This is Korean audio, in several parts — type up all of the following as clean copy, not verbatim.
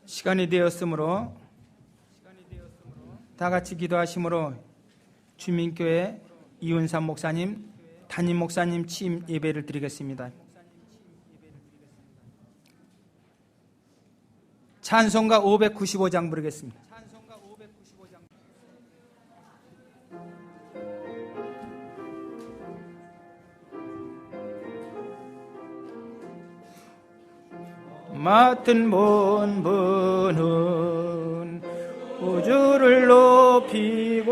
시간이 되었으므로 다 같이 기도하심으로 주민교회 이윤삼 목사님, 담임 목사님 취임 예배를 드리겠습니다. 찬송가 595장 부르겠습니다. 맡은 본분은 우주를 높이고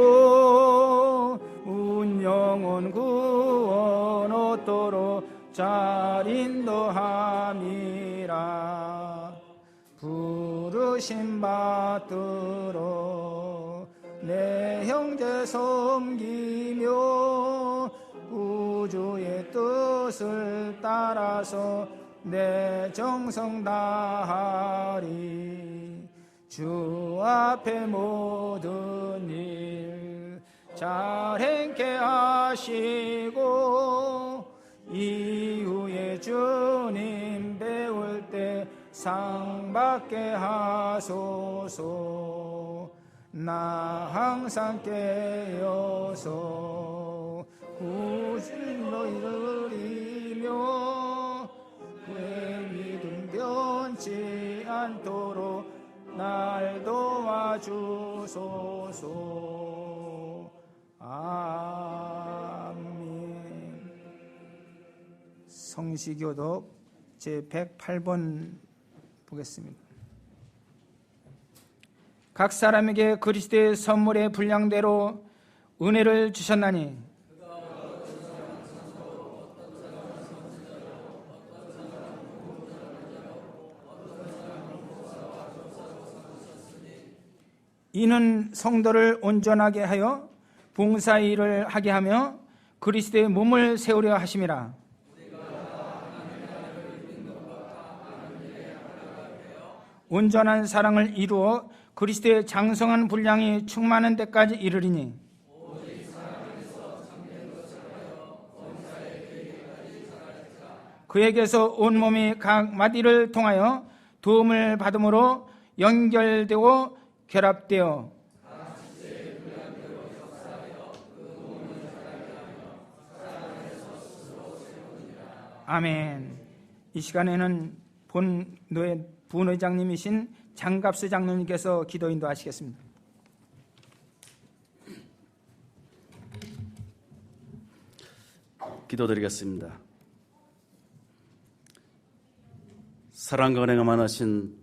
운영은 구원 얻도록 잘 인도함이라. 부르심 받들어 내 형제 섬기며 우주의 뜻을 따라서 내 정성 다하리. 주 앞에 모든 일 잘 행케 하시고 이후에 주님 배울 때 상 받게 하소서. 나 항상 깨어서 구실로 이르리며 그의 믿음 변치 않도록 날 도와주소서. 아멘. 성시교독 제108번 보겠습니다. 각 사람에게 그리스도의 선물의 분량대로 은혜를 주셨나니 이는 성도를 온전하게 하여 봉사의 일을 하게 하며 그리스도의 몸을 세우려 하심이라. 온전한 사랑을 이루어 그리스도의 장성한 분량이 충만한 데까지 이르리니 그에게서 온몸이 각 마디를 통하여 도움을 받음으로 연결되고 결합되어 아멘. 이 시간에는 부원회장님이신 장갑수 장로님께서 기도 인도하시겠습니다. 기도드리겠습니다. 사랑과 은혜가 많으신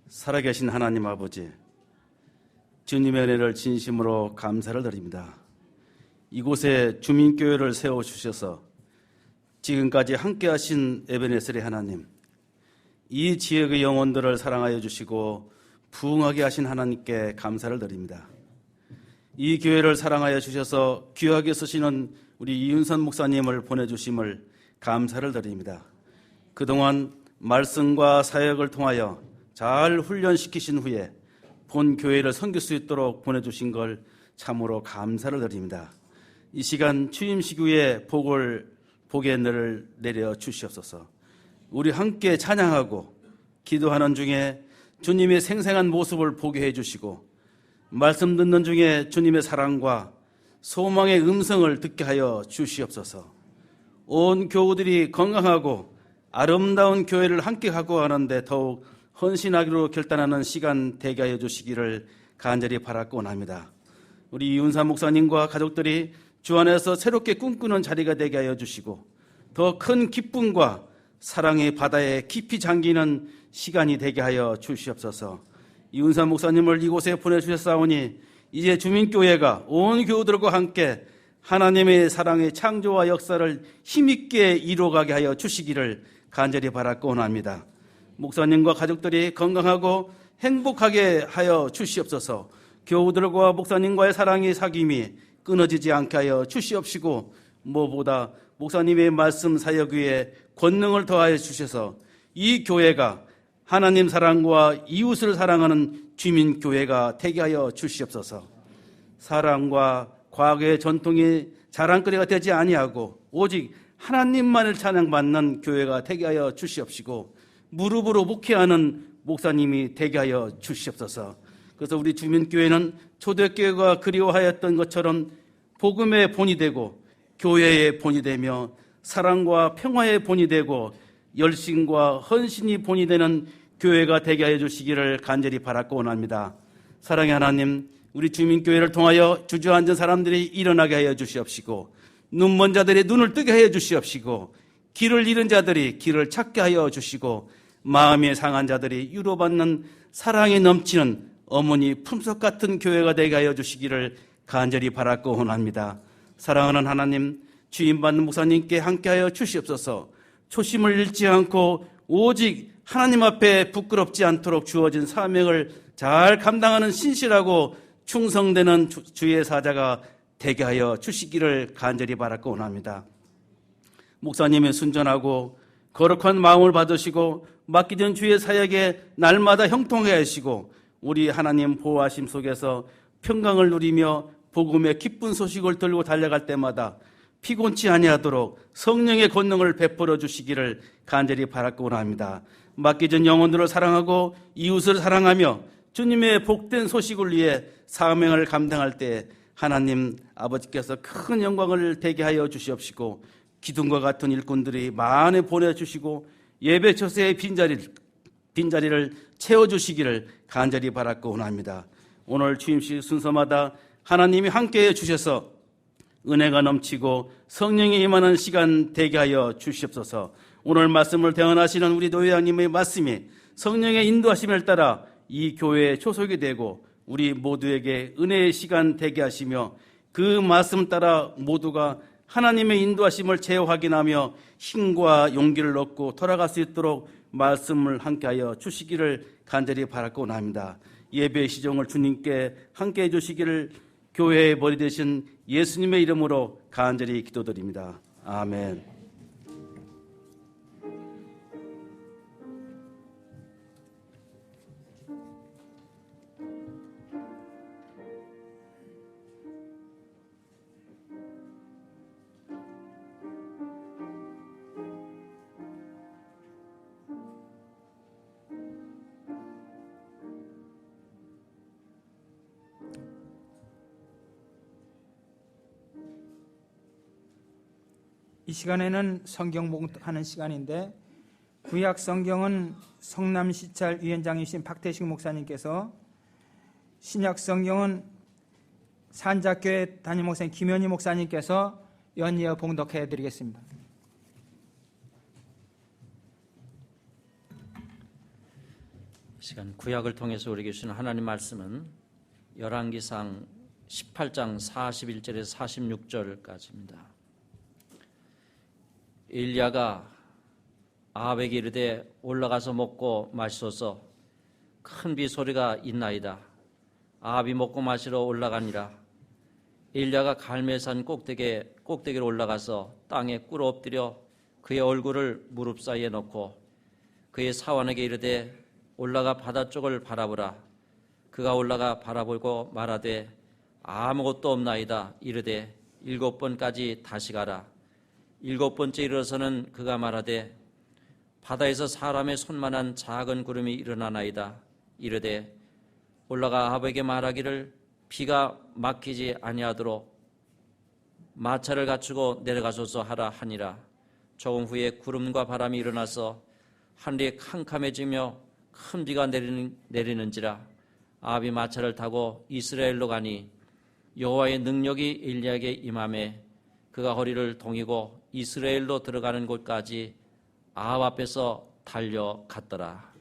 살아계신 하나님 아버지, 주님의 은혜를 진심으로 감사를 드립니다. 이곳에 주민교회를 세워주셔서 지금까지 함께하신 에베네셀의 하나님, 이 지역의 영혼들을 사랑하여 주시고 부흥하게 하신 하나님께 감사를 드립니다. 이 교회를 사랑하여 주셔서 귀하게 쓰시는 우리 이윤선 목사님을 보내주심을 감사를 드립니다. 그동안 말씀과 사역을 통하여 잘 훈련시키신 후에 본 교회를 섬길 수 있도록 보내주신 걸 참으로 감사를 드립니다. 이 시간 취임식 후에 복의 늘을 내려 주시옵소서. 우리 함께 찬양하고 기도하는 중에 주님의 생생한 모습을 보게 해주시고 말씀 듣는 중에 주님의 사랑과 소망의 음성을 듣게 하여 주시옵소서. 온 교우들이 건강하고 아름다운 교회를 함께 하고 하는데 더욱 헌신하기로 결단하는 시간 되게 하여 주시기를 간절히 바라고 원합니다. 우리 이윤삼 목사님과 가족들이 주 안에서 새롭게 꿈꾸는 자리가 되게 하여 주시고 더 큰 기쁨과 사랑의 바다에 깊이 잠기는 시간이 되게 하여 주시옵소서. 이윤삼 목사님을 이곳에 보내주셨사오니 이제 주민교회가 온 교우들과 함께 하나님의 사랑의 창조와 역사를 힘있게 이루어가게 하여 주시기를 간절히 바라고 원합니다. 목사님과 가족들이 건강하고 행복하게 하여 주시옵소서. 교우들과 목사님과의 사랑의 사귐이 끊어지지 않게 하여 주시옵시고 무엇보다 목사님의 말씀 사역 위에 권능을 더하여 주셔서 이 교회가 하나님 사랑과 이웃을 사랑하는 주민교회가 되게 하여 주시옵소서. 사랑과 과거의 전통이 자랑거리가 되지 아니하고 오직 하나님만을 찬양받는 교회가 되게 하여 주시옵시고 무릎으로 목회하는 목사님이 되게 하여 주시옵소서. 그래서 우리 주민교회는 초대교회가 그리워하였던 것처럼 복음의 본이 되고 교회의 본이 되며 사랑과 평화의 본이 되고 열심과 헌신이 본이 되는 교회가 되게 하여 주시기를 간절히 바랐고 원합니다. 사랑의 하나님, 우리 주민교회를 통하여 주저앉은 사람들이 일어나게 하여 주시옵시고, 눈먼 자들이 눈을 뜨게 하여 주시옵시고, 길을 잃은 자들이 길을 찾게 하여 주시고, 마음이 상한 자들이 위로받는 사랑이 넘치는 어머니 품석 같은 교회가 되게 하여 주시기를 간절히 바랐고 원합니다. 사랑하는 하나님, 주임받는 목사님께 함께하여 주시옵소서. 초심을 잃지 않고 오직 하나님 앞에 부끄럽지 않도록 주어진 사명을 잘 감당하는 신실하고 충성되는 주의 사자가 되게 하여 주시기를 간절히 바랐고 원합니다. 목사님의 순전하고 거룩한 마음을 받으시고 맡기던 주의 사역에 날마다 형통해 하시고 우리 하나님 보호하심 속에서 평강을 누리며 복음의 기쁜 소식을 들고 달려갈 때마다 피곤치 아니하도록 성령의 권능을 베풀어 주시기를 간절히 바랐고 원합니다. 맡기진 영혼들을 사랑하고 이웃을 사랑하며 주님의 복된 소식을 위해 사명을 감당할 때 하나님 아버지께서 큰 영광을 되게 하여 주시옵시고 기둥과 같은 일꾼들이 많이 보내주시고 예배 처세의 빈자리를 채워주시기를 간절히 바랐고 원합니다. 오늘 주임식 순서마다 하나님이 함께해 주셔서 은혜가 넘치고 성령이 임하는 시간 되게 하여 주시옵소서. 오늘 말씀을 대언하시는 우리 노회장님의 말씀이 성령의 인도하심을 따라 이 교회의 초석이 되고 우리 모두에게 은혜의 시간 되게 하시며 그 말씀 따라 모두가 하나님의 인도하심을 재확인하며 힘과 용기를 얻고 돌아갈 수 있도록 말씀을 함께하여 주시기를 간절히 바랐고 원합니다. 예배의 시종을 주님께 함께해 주시기를 교회의 머리 되신 예수님의 이름으로 간절히 기도드립니다. 아멘. 이 시간에는 성경 봉독하는 시간인데 구약 성경은 성남시찰 위원장이신 박태식 목사님께서, 신약 성경은 산자교회 담임 목사님 김현희 목사님께서 연이어 봉독해 드리겠습니다. 시간 구약을 통해서 우리에게 주시는 하나님 말씀은 열왕기상 18장 41절에서 46절까지입니다. 엘리야가 아합에게 이르되 올라가서 먹고 마시소서. 큰 비 소리가 있나이다. 아합이 먹고 마시러 올라가니라. 엘리야가 갈멜산 꼭대기로 올라가서 땅에 꿇어 엎드려 그의 얼굴을 무릎 사이에 넣고 그의 사환에게 이르되 올라가 바다 쪽을 바라보라. 그가 올라가 바라보고 말하되 아무것도 없나이다. 이르되 7번까지 다시 가라. 7번째 이르러서는 그가 말하되 바다에서 사람의 손만한 작은 구름이 일어나나이다. 이르되 올라가 아합에게 말하기를 비가 막히지 아니하도록 마차를 갖추고 내려가소서 하라 하니라. 조금 후에 구름과 바람이 일어나서 하늘이 캄캄해지며 큰 비가 내리는지라. 아합이 마차를 타고 이스라엘로 가니 여호와의 능력이 엘리야에게 임하매 그가 허리를 동이고 이스라엘로 들어가는 곳까지 아합 앞에서 달려갔더라.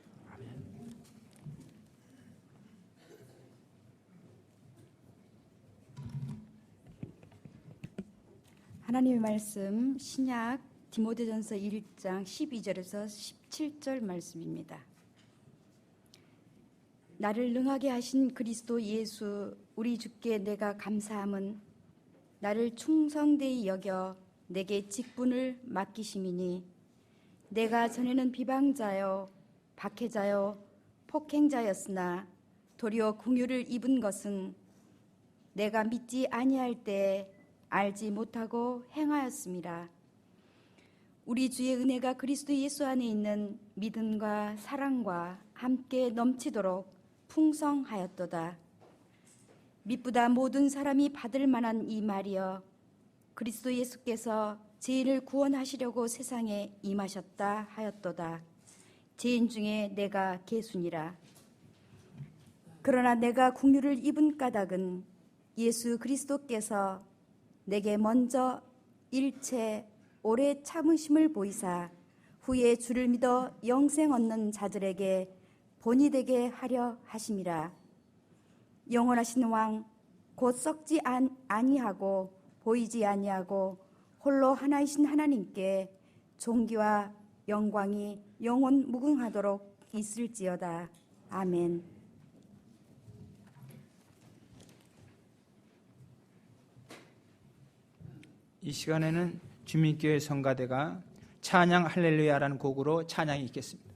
하나님의 말씀 신약 디모데전서 1장 12절에서 17절 말씀입니다. 나를 능하게 하신 그리스도 예수 우리 주께 내가 감사함은 나를 충성되이 여겨 내게 직분을 맡기심이니 내가 전에는 비방자요 박해자요 폭행자였으나 도리어 긍휼을 입은 것은 내가 믿지 아니할 때 알지 못하고 행하였습니다. 우리 주의 은혜가 그리스도 예수 안에 있는 믿음과 사랑과 함께 넘치도록 풍성하였도다. 미쁘다 모든 사람이 받을 만한 이 말이여, 그리스도 예수께서 죄인을 구원하시려고 세상에 임하셨다 하였도다. 죄인 중에 내가 개순이라. 그러나 내가 국류를 입은 까닭은 예수 그리스도께서 내게 먼저 일체 오래 참으심을 보이사 후에 주를 믿어 영생 얻는 자들에게 본이 되게 하려 하심이라. 영원하신 왕 곧 썩지 아니하고 보이지 아니하고 홀로 하나이신 하나님께 존귀와 영광이 영원 무궁하도록 있을지어다. 아멘. 이 시간에는 주민교회 성가대가 찬양 할렐루야라는 곡으로 찬양이 있겠습니다.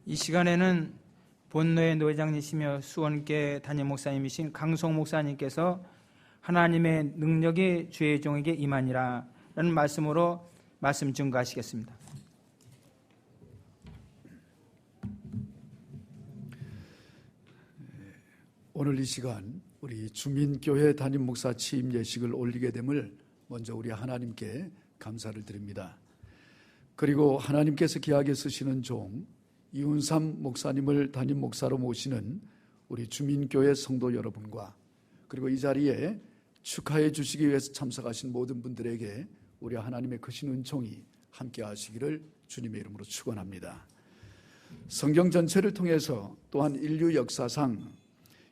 이 시간에는 본노의 노회장이시며 수원교회 담임 목사님이신 강송 목사님께서 하나님의 능력이 주의 종에게 임하니라 라는 말씀으로 말씀 증거하시겠습니다. 오늘 이 시간 우리 주민교회 담임 목사 취임 예식을 올리게 됨을 먼저 우리 하나님께 감사를 드립니다. 그리고 하나님께서 귀하게 쓰시는 종 이운삼 목사님을 담임 목사로 모시는 우리 주민교회 성도 여러분과 그리고 이 자리에 축하해 주시기 위해서 참석하신 모든 분들에게 우리 하나님의 크신 은총이 함께 하시기를 주님의 이름으로 축원합니다. 성경 전체를 통해서 또한 인류 역사상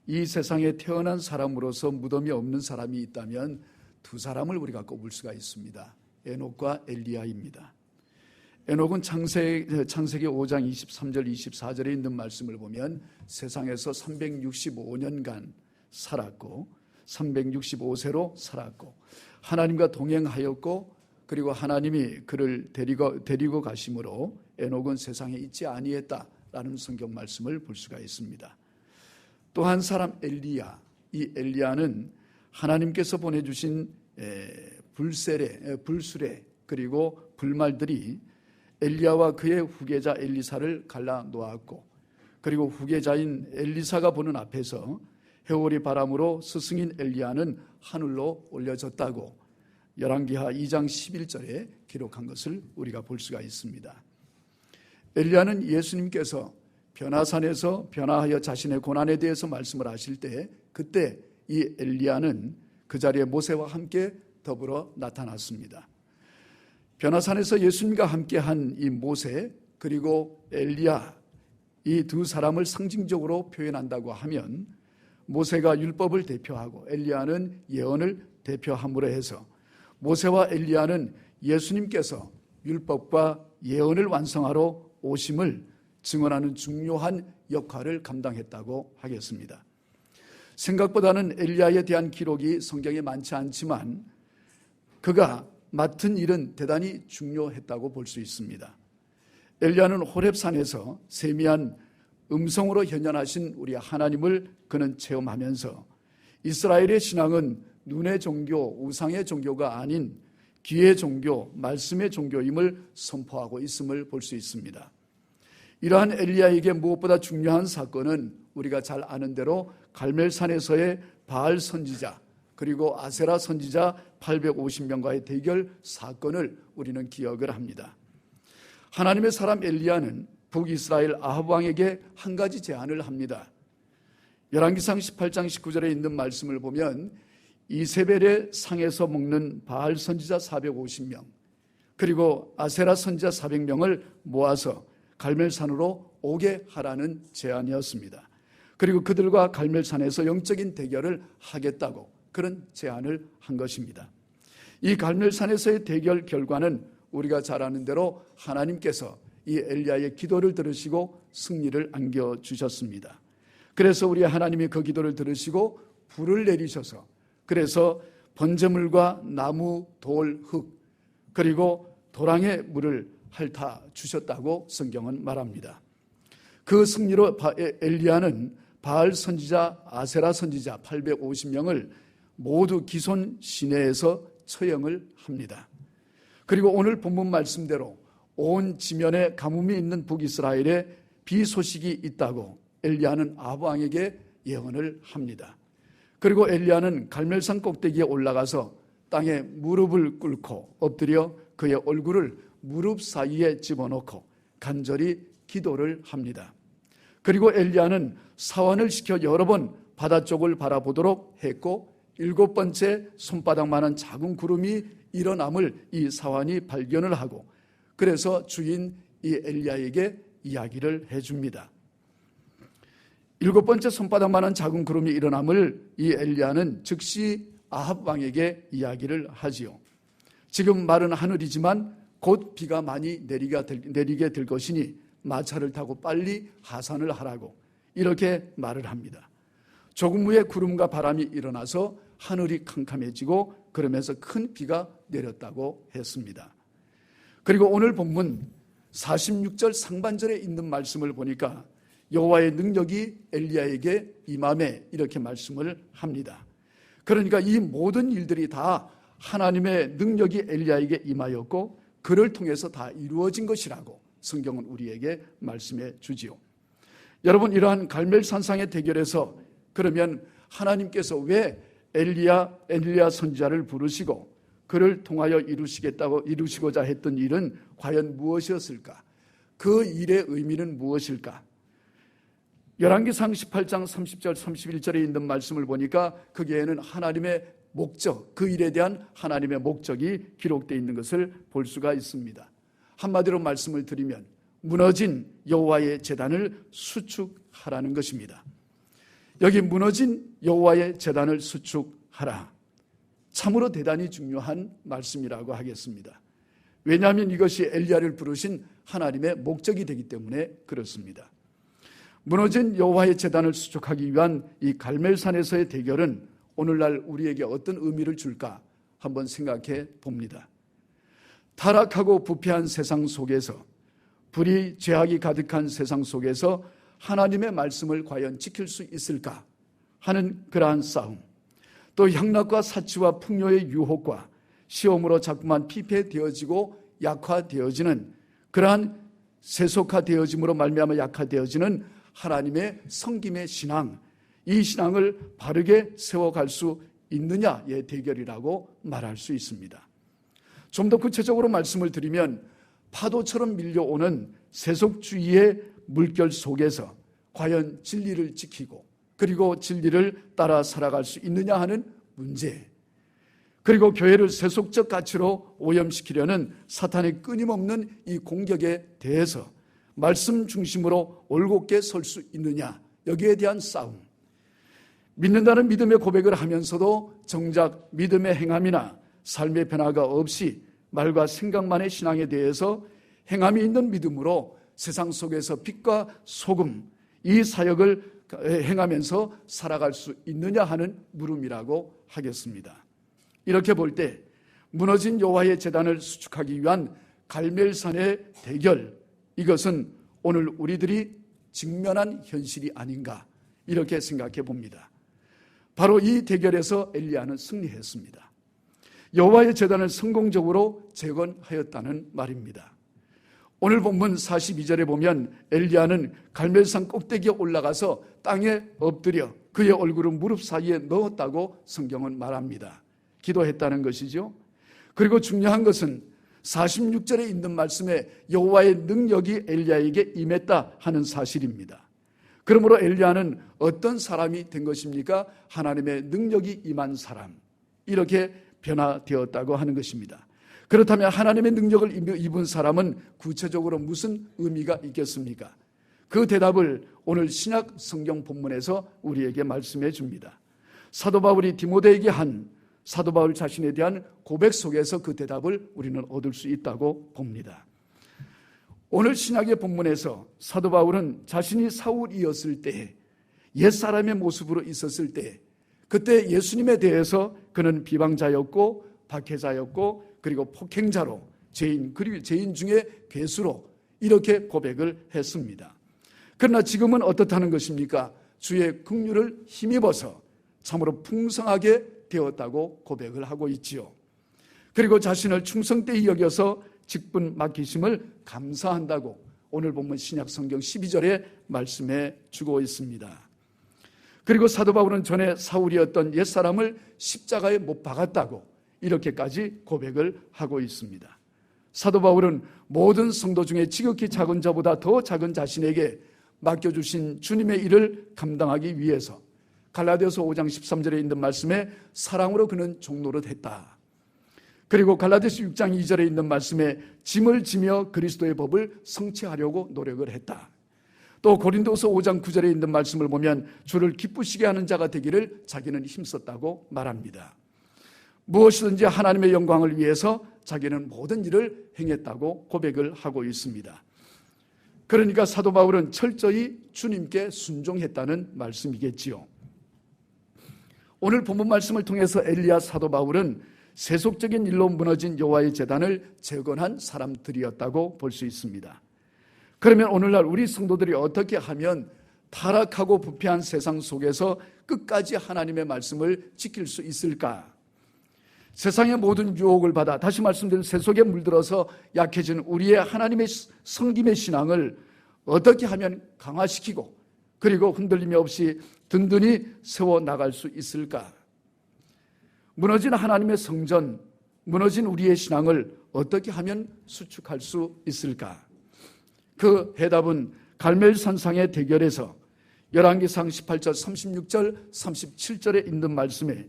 이 세상에 태어난 사람으로서 무덤이 없는 사람이 있다면 두 사람을 우리가 꼽을 수가 있습니다. 에녹과 엘리야입니다. 에녹은 창세기 5장 23절 24절에 있는 말씀을 보면 세상에서 365년간 살았고 365세로 살았고 하나님과 동행하였고 그리고 하나님이 그를 데리고 가심으로 에녹은 세상에 있지 아니했다라는 성경 말씀을 볼 수가 있습니다. 또 한 사람 엘리야, 이 엘리야는 하나님께서 보내주신 불수레 그리고 불말들이 엘리야와 그의 후계자 엘리사를 갈라 놓았고 그리고 후계자인 엘리사가 보는 앞에서 해오리 바람으로 스승인 엘리야는 하늘로 올려졌다고 열왕기하 2장 11절에 기록한 것을 우리가 볼 수가 있습니다. 엘리야는 예수님께서 변화산에서 변화하여 자신의 고난에 대해서 말씀을 하실 때 그때 이 엘리야는 그 자리에 모세와 함께 더불어 나타났습니다. 변화산에서 예수님과 함께한 이 모세 그리고 엘리야 이 두 사람을 상징적으로 표현한다고 하면 모세가 율법을 대표하고 엘리야는 예언을 대표함으로 해서 모세와 엘리야는 예수님께서 율법과 예언을 완성하러 오심을 증언하는 중요한 역할을 감당했다고 하겠습니다. 생각보다는 엘리야에 대한 기록이 성경에 많지 않지만 그가 맡은 일은 대단히 중요했다고 볼 수 있습니다. 엘리야는 호렙산에서 세미한 음성으로 현현하신 우리 하나님을 그는 체험하면서 이스라엘의 신앙은 눈의 종교, 우상의 종교가 아닌 귀의 종교, 말씀의 종교임을 선포하고 있음을 볼 수 있습니다. 이러한 엘리야에게 무엇보다 중요한 사건은 우리가 잘 아는 대로 갈멜산에서의 바알 선지자 그리고 아세라 선지자 850명과의 대결 사건을 우리는 기억을 합니다. 하나님의 사람 엘리야는 북이스라엘 아합 왕에게 한 가지 제안을 합니다. 열왕기상 18장 19절에 있는 말씀을 보면 이세벨의 상에서 먹는 바알 선지자 450명 그리고 아세라 선지자 400명을 모아서 갈멜산으로 오게 하라는 제안이었습니다. 그리고 그들과 갈멜산에서 영적인 대결을 하겠다고 그런 제안을 한 것입니다. 이 갈멜산에서의 대결 결과는 우리가 잘 아는 대로 하나님께서 이 엘리야의 기도를 들으시고 승리를 안겨주셨습니다. 그래서 우리 하나님이 그 기도를 들으시고 불을 내리셔서 그래서 번제물과 나무, 돌, 흙 그리고 도랑의 물을 핥아 주셨다고 성경은 말합니다. 그 승리로 엘리야는 바알 선지자, 아세라 선지자 850명을 모두 기손 시내에서 처형을 합니다. 그리고 오늘 본문 말씀대로 온 지면에 가뭄이 있는 북이스라엘에 비 소식이 있다고 엘리야는 아합 왕에게 예언을 합니다. 그리고 엘리야는 갈멜산 꼭대기에 올라가서 땅에 무릎을 꿇고 엎드려 그의 얼굴을 무릎 사이에 집어넣고 간절히 기도를 합니다. 그리고 엘리야는 사환을 시켜 여러 번 바다 쪽을 바라보도록 했고 7번째 손바닥만한 작은 구름이 일어남을 이 사환이 발견을 하고 그래서 주인 이 엘리야에게 이야기를 해줍니다. 7번째 손바닥만한 작은 구름이 일어남을 이 엘리야는 즉시 아합 왕에게 이야기를 하지요. 지금 마른 하늘이지만 곧 비가 많이 내리게 될 것이니 마차를 타고 빨리 하산을 하라고 이렇게 말을 합니다. 조금 후에 구름과 바람이 일어나서 하늘이 캄캄해지고 그러면서 큰 비가 내렸다고 했습니다. 그리고 오늘 본문 46절 상반절에 있는 말씀을 보니까 여호와의 능력이 엘리야에게 임함에 이렇게 말씀을 합니다. 그러니까 이 모든 일들이 다 하나님의 능력이 엘리야에게 임하였고 그를 통해서 다 이루어진 것이라고 성경은 우리에게 말씀해 주지요. 여러분, 이러한 갈멜산상의 대결에서 그러면 하나님께서 왜 엘리야 선지자를 부르시고 그를 통하여 이루시고자 했던 일은 과연 무엇이었을까? 그 일의 의미는 무엇일까? 열왕기상 18장 30절 31절에 있는 말씀을 보니까 거기에는 하나님의 목적, 그 일에 대한 하나님의 목적이 기록되어 있는 것을 볼 수가 있습니다. 한마디로 말씀을 드리면 무너진 여호와의 제단을 수축하라는 것입니다. 여기 무너진 여호와의 제단을 수축하라. 참으로 대단히 중요한 말씀이라고 하겠습니다. 왜냐하면 이것이 엘리야를 부르신 하나님의 목적이 되기 때문에 그렇습니다. 무너진 여호와의 제단을 수축하기 위한 이 갈멜산에서의 대결은 오늘날 우리에게 어떤 의미를 줄까 한번 생각해 봅니다. 타락하고 부패한 세상 속에서, 불의 죄악이 가득한 세상 속에서 하나님의 말씀을 과연 지킬 수 있을까 하는 그러한 싸움, 또 향락과 사치와 풍요의 유혹과 시험으로 자꾸만 피폐되어지고 약화되어지는 그러한 세속화되어짐으로 말미암아 약화되어지는 하나님의 성김의 신앙, 이 신앙을 바르게 세워갈 수 있느냐의 대결이라고 말할 수 있습니다. 좀 더 구체적으로 말씀을 드리면 파도처럼 밀려오는 세속주의의 물결 속에서 과연 진리를 지키고 그리고 진리를 따라 살아갈 수 있느냐 하는 문제, 그리고 교회를 세속적 가치로 오염시키려는 사탄의 끊임없는 이 공격에 대해서 말씀 중심으로 올곧게 설 수 있느냐, 여기에 대한 싸움, 믿는다는 믿음의 고백을 하면서도 정작 믿음의 행함이나 삶의 변화가 없이 말과 생각만의 신앙에 대해서 행함이 있는 믿음으로 세상 속에서 빛과 소금, 이 사역을 행하면서 살아갈 수 있느냐 하는 물음이라고 하겠습니다. 이렇게 볼 때 무너진 여호와의 제단을 수축하기 위한 갈멜산의 대결, 이것은 오늘 우리들이 직면한 현실이 아닌가 이렇게 생각해 봅니다. 바로 이 대결에서 엘리야는 승리했습니다. 여호와의 제단을 성공적으로 재건하였다는 말입니다. 오늘 본문 42절에 보면 엘리야는 갈멜산 꼭대기에 올라가서 땅에 엎드려 그의 얼굴을 무릎 사이에 넣었다고 성경은 말합니다. 기도했다는 것이죠. 그리고 중요한 것은 46절에 있는 말씀에 여호와의 능력이 엘리야에게 임했다 하는 사실입니다. 그러므로 엘리야는 어떤 사람이 된 것입니까? 하나님의 능력이 임한 사람, 이렇게 변화되었다고 하는 것입니다. 그렇다면 하나님의 능력을 입은 사람은 구체적으로 무슨 의미가 있겠습니까? 그 대답을 오늘 신약 성경 본문에서 우리에게 말씀해 줍니다. 사도 바울이 디모데에게 한 사도 바울 자신에 대한 고백 속에서 그 대답을 우리는 얻을 수 있다고 봅니다. 오늘 신약의 본문에서 사도 바울은 자신이 사울이었을 때, 옛사람의 모습으로 있었을 때, 그때 예수님에 대해서 그는 비방자였고 박해자였고 그리고 폭행자로, 죄인 중에 괴수로 이렇게 고백을 했습니다. 그러나 지금은 어떻다는 것입니까? 주의 긍휼을 힘입어서 참으로 풍성하게 되었다고 고백을 하고 있지요. 그리고 자신을 충성되이 여겨서 직분 맡기심을 감사한다고 오늘 본문 신약 성경 12절에 말씀해 주고 있습니다. 그리고 사도 바울은 전에 사울이었던 옛사람을 십자가에 못 박았다고 이렇게까지 고백을 하고 있습니다. 사도 바울은 모든 성도 중에 지극히 작은 자보다 더 작은 자신에게 맡겨주신 주님의 일을 감당하기 위해서 갈라디아서 5장 13절에 있는 말씀에 사랑으로 그는 종노릇 했다. 그리고 갈라디아서 6장 2절에 있는 말씀에 짐을 지며 그리스도의 법을 성취하려고 노력을 했다. 또 고린도서 5장 9절에 있는 말씀을 보면 주를 기쁘시게 하는 자가 되기를 자기는 힘썼다고 말합니다. 무엇이든지 하나님의 영광을 위해서 자기는 모든 일을 행했다고 고백을 하고 있습니다. 그러니까 사도 바울은 철저히 주님께 순종했다는 말씀이겠지요. 오늘 본문 말씀을 통해서 엘리야 사도 바울은 세속적인 일로 무너진 여호와의 제단을 재건한 사람들이었다고 볼 수 있습니다. 그러면 오늘날 우리 성도들이 어떻게 하면 타락하고 부패한 세상 속에서 끝까지 하나님의 말씀을 지킬 수 있을까? 세상의 모든 유혹을 받아, 다시 말씀드린 세속에 물들어서 약해진 우리의 하나님의 섬김의 신앙을 어떻게 하면 강화시키고 그리고 흔들림이 없이 든든히 세워나갈 수 있을까? 무너진 하나님의 성전, 무너진 우리의 신앙을 어떻게 하면 수축할 수 있을까? 그 해답은 갈멜산상의 대결에서 열왕기상 18절, 36절, 37절에 있는 말씀에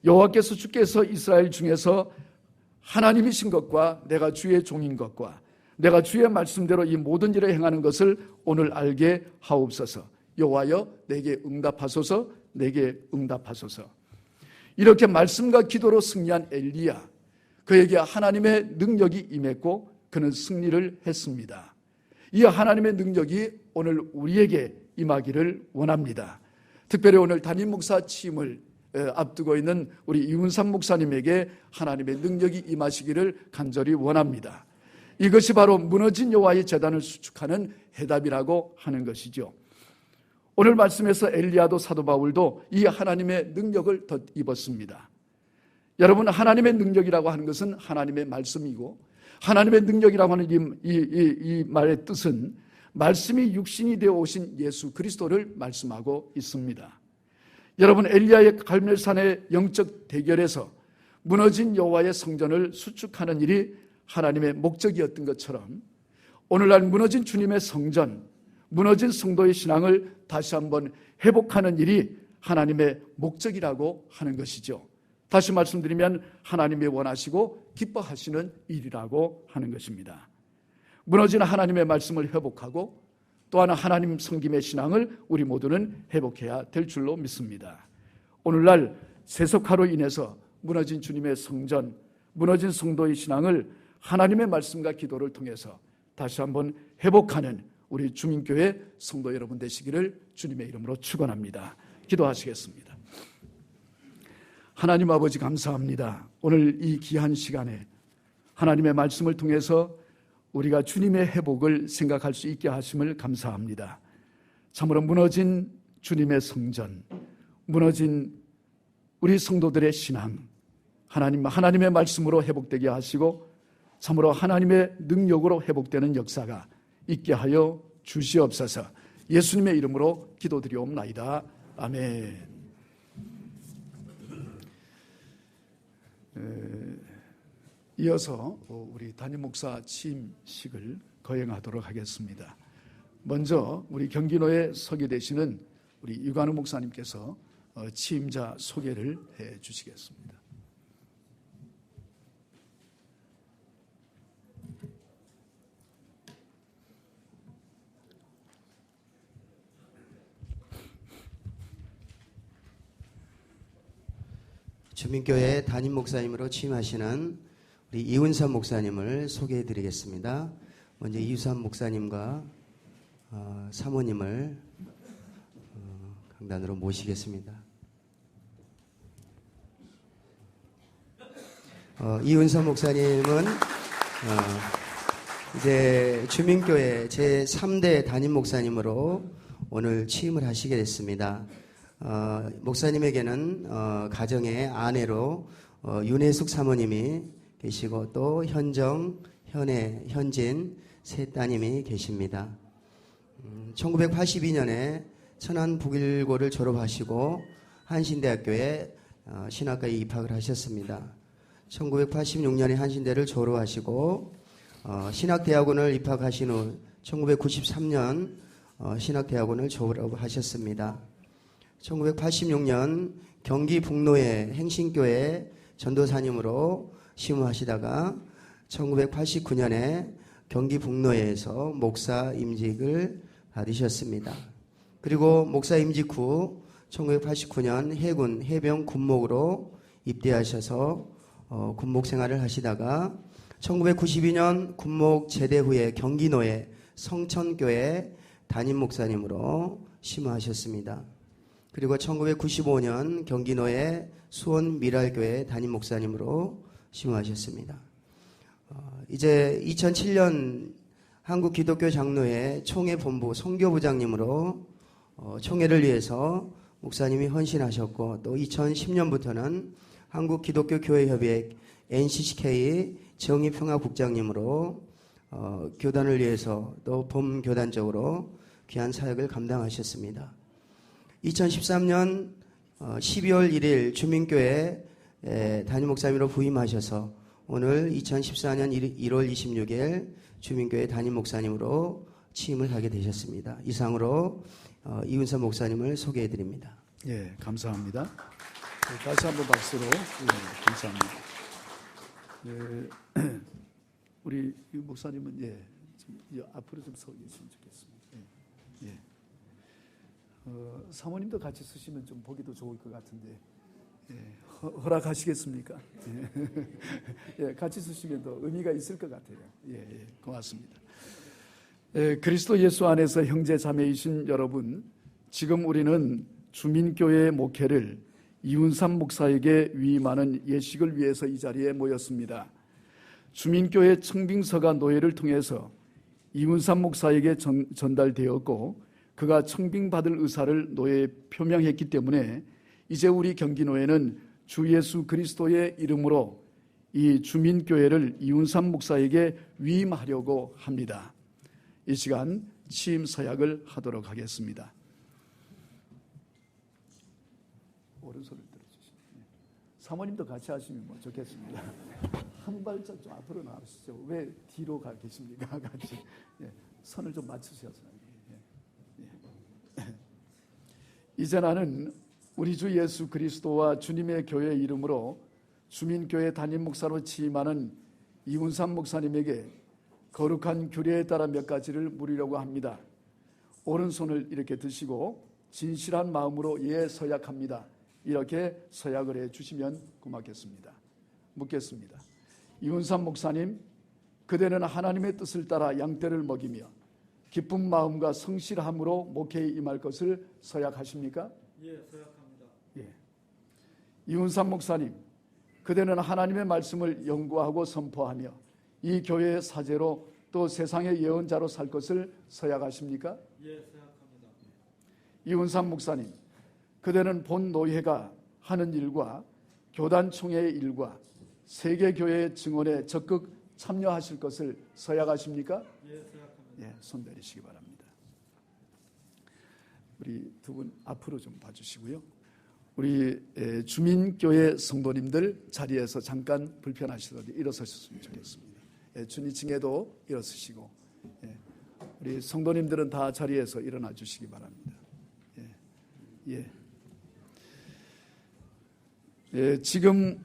여호와께서 주께서 이스라엘 중에서 하나님이신 것과 내가 주의 종인 것과 내가 주의 말씀대로 이 모든 일을 행하는 것을 오늘 알게 하옵소서. 여호와여 내게 응답하소서, 내게 응답하소서. 이렇게 말씀과 기도로 승리한 엘리야, 그에게 하나님의 능력이 임했고 그는 승리를 했습니다. 이 하나님의 능력이 오늘 우리에게 임하기를 원합니다. 특별히 오늘 담임 목사 취임을 앞두고 있는 우리 이훈삼 목사님에게 하나님의 능력이 임하시기를 간절히 원합니다. 이것이 바로 무너진 여호와의 제단을 수축하는 해답이라고 하는 것이죠. 오늘 말씀에서 엘리야도 사도 바울도 이 하나님의 능력을 덧입었습니다. 여러분, 하나님의 능력이라고 하는 것은 하나님의 말씀이고, 하나님의 능력이라고 하는 이 말의 뜻은 말씀이 육신이 되어 오신 예수 그리스도를 말씀하고 있습니다. 여러분, 엘리야의 갈멜산의 영적 대결에서 무너진 여호와의 성전을 수축하는 일이 하나님의 목적이었던 것처럼 오늘날 무너진 주님의 성전, 무너진 성도의 신앙을 다시 한번 회복하는 일이 하나님의 목적이라고 하는 것이죠. 다시 말씀드리면 하나님이 원하시고 기뻐하시는 일이라고 하는 것입니다. 무너진 하나님의 말씀을 회복하고 또한 하나님 섬김의 신앙을 우리 모두는 회복해야 될 줄로 믿습니다. 오늘날 세속화로 인해서 무너진 주님의 성전, 무너진 성도의 신앙을 하나님의 말씀과 기도를 통해서 다시 한번 회복하는 우리 주민교회 성도 여러분 되시기를 주님의 이름으로 축원합니다. 기도하시겠습니다. 하나님 아버지 감사합니다. 오늘 이 귀한 시간에 하나님의 말씀을 통해서 우리가 주님의 회복을 생각할 수 있게 하심을 감사합니다. 참으로 무너진 주님의 성전, 무너진 우리 성도들의 신앙, 하나님의 말씀으로 회복되게 하시고 참으로 하나님의 능력으로 회복되는 역사가 있게 하여 주시옵소서. 예수님의 이름으로 기도드리옵나이다. 아멘. 이어서 우리 담임 목사 취임식을 거행하도록 하겠습니다. 먼저 우리 경기노에 서게 되시는 우리 유관우 목사님께서 취임자 소개를 해 주시겠습니다. 주민교회 담임 목사님으로 취임하시는 우리 이훈삼 목사님을 소개해 드리겠습니다. 먼저 이훈삼 목사님과 사모님을 강단으로 모시겠습니다. 이훈삼 목사님은 이제 주민교회 제3대 담임 목사님으로 오늘 취임을 하시게 됐습니다. 목사님에게는 가정의 아내로 윤혜숙 사모님이 계시고 또 현정, 현애, 현진 세 따님이 계십니다. 1982년에 천안 북일고를 졸업하시고 한신대학교에 신학과에 입학을 하셨습니다. 1986년에 한신대를 졸업하시고 신학대학원을 입학하신 후 1993년 신학대학원을 졸업하셨습니다. 1986년 경기 북로의 행신교회 전도사님으로 심호하시다가 1989년에 경기 북로에서 목사 임직을 받으셨습니다. 그리고 목사 임직 후 1989년 해군 해병 군목으로 입대하셔서 군목 생활을 하시다가 1992년 군목 제대 후에 경기노에 성천교회 담임 목사님으로 심호하셨습니다. 그리고 1995년 경기노의 수원 미랄교회 담임 목사님으로 심호하셨습니다. 이제 2007년 한국기독교 장로회 총회본부 선교부장님으로 총회를 위해서 목사님이 헌신하셨고, 또 2010년부터는 한국기독교교회협의회 NCCK 정의평화국장님으로 교단을 위해서 또 범교단적으로 귀한 사역을 감당하셨습니다. 2013년 12월 1일 주민교회 담임 목사님으로 부임하셔서 오늘 2014년 1월 26일 주민교회 담임 목사님으로 취임을 하게 되셨습니다. 이상으로 이윤삼 목사님을 소개해 드립니다. 예, 감사합니다. 다시 한번 박수로 감사합니다. 우리 이 목사님은 좀 앞으로 좀 서 계시면 좋겠습니다. 사모님도 같이 쓰시면 좀 보기도 좋을 것 같은데 허락하시겠습니까? 같이 쓰시면 더 의미가 있을 것 같아요. 고맙습니다. 그리스도 예수 안에서 형제 자매이신 여러분, 지금 우리는 주민교회 목회를 이윤삼 목사에게 위임하는 예식을 위해서 이 자리에 모였습니다. 주민교회 청빙서가 노예를 통해서 이윤삼 목사에게 전달되었고, 그가 청빙받을 의사를 노예에 표명했기 때문에 이제 우리 경기노회는 주 예수 그리스도의 이름으로 이 주민교회를 이윤삼 목사에게 위임하려고 합니다. 이 시간 취임 서약을 하도록 하겠습니다. 오른손을 들어주시죠. 사모님도 같이 하시면 좋겠습니다. 한 발짝 좀 앞으로 나오시죠. 왜 뒤로 가 계십니까? 같이 선을 좀 맞추셔서. 이제 나는 우리 주 예수 그리스도와 주님의 교회 이름으로 주민교회 담임 목사로 취임하는 이윤삼 목사님에게 거룩한 규례에 따라 몇 가지를 물으려고 합니다. 오른손을 이렇게 드시고 진실한 마음으로 서약합니다. 이렇게 서약을 해주시면 고맙겠습니다. 묻겠습니다. 이윤삼 목사님, 그대는 하나님의 뜻을 따라 양떼를 먹이며 기쁜 마음과 성실함으로 목회에 임할 것을 서약하십니까? 예, 서약합니다. 이윤삼 목사님, 그대는 하나님의 말씀을 연구하고 선포하며 이 교회의 사제로 또 세상의 예언자로 살 것을 서약하십니까? 예, 서약합니다. 이윤삼 목사님, 그대는 본 노회가 하는 일과 교단 총회의 일과 세계교회의 증언에 적극 참여하실 것을 서약하십니까? 예, 서약합니다. 손 내리시기 바랍니다. 우리 두 분 앞으로 좀 봐주시고요. 우리 주민교회 성도님들 자리에서 잠깐 불편하시더라도 일어서셨으면 좋겠습니다. 주니층에도 일어서시고, 우리 성도님들은 다 자리에서 일어나 주시기 바랍니다. 지금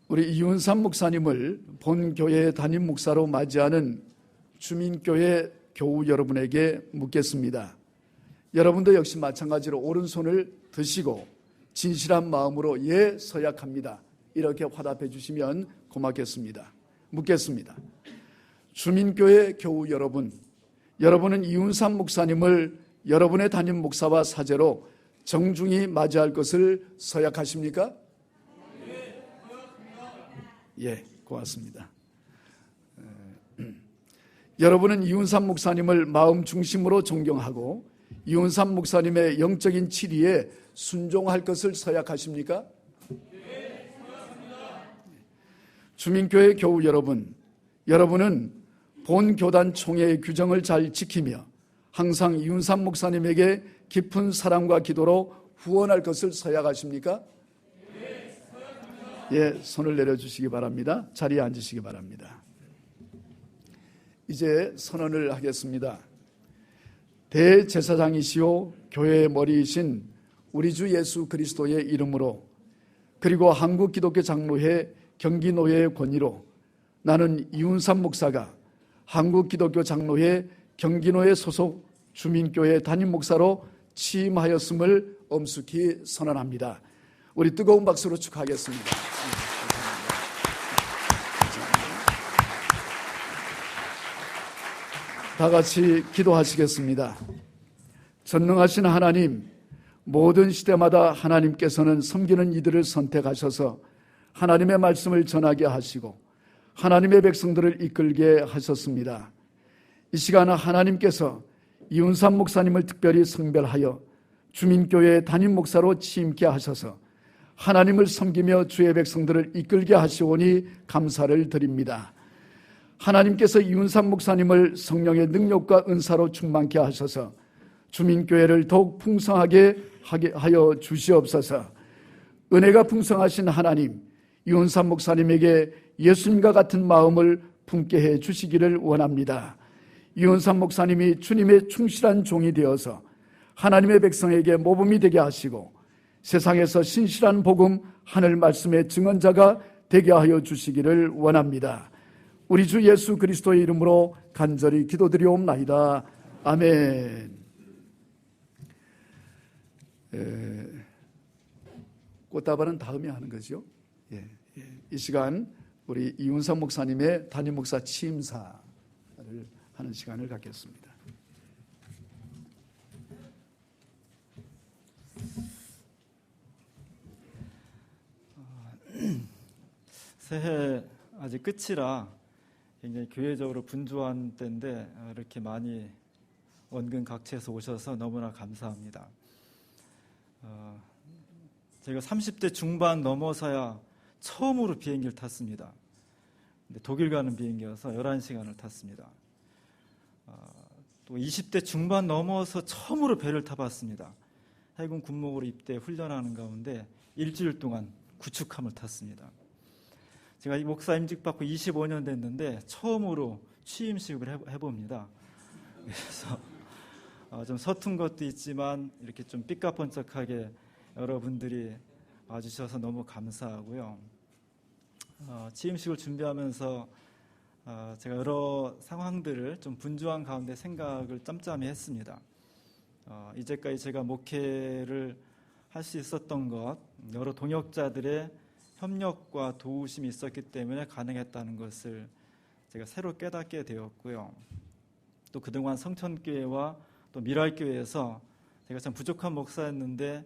우리 이윤삼 목사님을 본 교회의 담임 목사로 맞이하는 주민교회 교우 여러분에게 묻겠습니다. 여러분도 역시 마찬가지로 오른손을 드시고 진실한 마음으로 서약합니다. 이렇게 화답해 주시면 고맙겠습니다. 묻겠습니다. 주민교회 교우 여러분, 여러분은 이윤삼 목사님을 여러분의 담임 목사와 사제로 정중히 맞이할 것을 서약하십니까? 고맙습니다. 여러분은 이윤삼 목사님을 마음 중심으로 존경하고 이윤삼 목사님의 영적인 치리에 순종할 것을 서약하십니까? 주민교회 교우 여러분, 여러분은 본 교단 총회의 규정을 잘 지키며 항상 이윤삼 목사님에게 깊은 사랑과 기도로 후원할 것을 서약하십니까? 손을 내려주시기 바랍니다. 자리에 앉으시기 바랍니다. 이제 선언을 하겠습니다. 대제사장이시오 교회의 머리이신 우리 주 예수 그리스도의 이름으로, 그리고 한국기독교 장로회 경기노회의 권위로 나는 이윤삼 목사가 한국기독교 장로회 경기노회 소속 주민교회 담임 목사로 취임하였음을 엄숙히 선언합니다. 우리 뜨거운 박수로 축하하겠습니다. 다 같이 기도하시겠습니다. 전능하신 하나님, 모든 시대마다 하나님께서는 섬기는 이들을 선택하셔서 하나님의 말씀을 전하게 하시고 하나님의 백성들을 이끌게 하셨습니다. 이 시간 하나님께서 이윤삼 목사님을 특별히 성별하여 주민교회 담임 목사로 취임케 하셔서 하나님을 섬기며 주의 백성들을 이끌게 하시오니 감사를 드립니다. 하나님께서 이윤삼 목사님을 성령의 능력과 은사로 충만케 하셔서 주민교회를 더욱 풍성하게 하여 주시옵소서. 은혜가 풍성하신 하나님, 이윤삼 목사님에게 예수님과 같은 마음을 품게 해 주시기를 원합니다. 이윤삼 목사님이 주님의 충실한 종이 되어서 하나님의 백성에게 모범이 되게 하시고 세상에서 신실한 복음, 하늘 말씀의 증언자가 되게 하여 주시기를 원합니다. 우리 주 예수 그리스도의 이름으로 간절히 기도드리옵나이다. 아멘. 꽃다발은 다음에 하는 거죠. 이 시간 우리 이윤삼 목사님의 담임 목사 취임사를 하는 시간을 갖겠습니다. 새해 아직 끝이라 굉장히 교회적으로 분주한 때인데 이렇게 많이 원근 각지에서 오셔서 너무나 감사합니다. 제가 30대 중반 넘어서야 처음으로 비행기를 탔습니다. 근데 독일 가는 비행기여서 11시간을 탔습니다. 또 20대 중반 넘어서 처음으로 배를 타봤습니다. 해군 군목으로 입대 훈련하는 가운데 일주일 동안 구축함을 탔습니다. 제가 이 목사 임직 받고 25년 됐는데 처음으로 취임식을 해봅니다. 그래서 좀 서툰 것도 있지만 이렇게 좀 삐까뻔쩍하게 여러분들이 와주셔서 너무 감사하고요. 취임식을 준비하면서 제가 여러 상황들을 좀 분주한 가운데 생각을 짬짬이 했습니다. 이제까지 제가 목회를 할 수 있었던 것, 여러 동역자들의 협력과 도우심이 있었기 때문에 가능했다는 것을 제가 새로 깨닫게 되었고요. 또 그동안 성천교회와 또 미랄교회에서 제가 참 부족한 목사였는데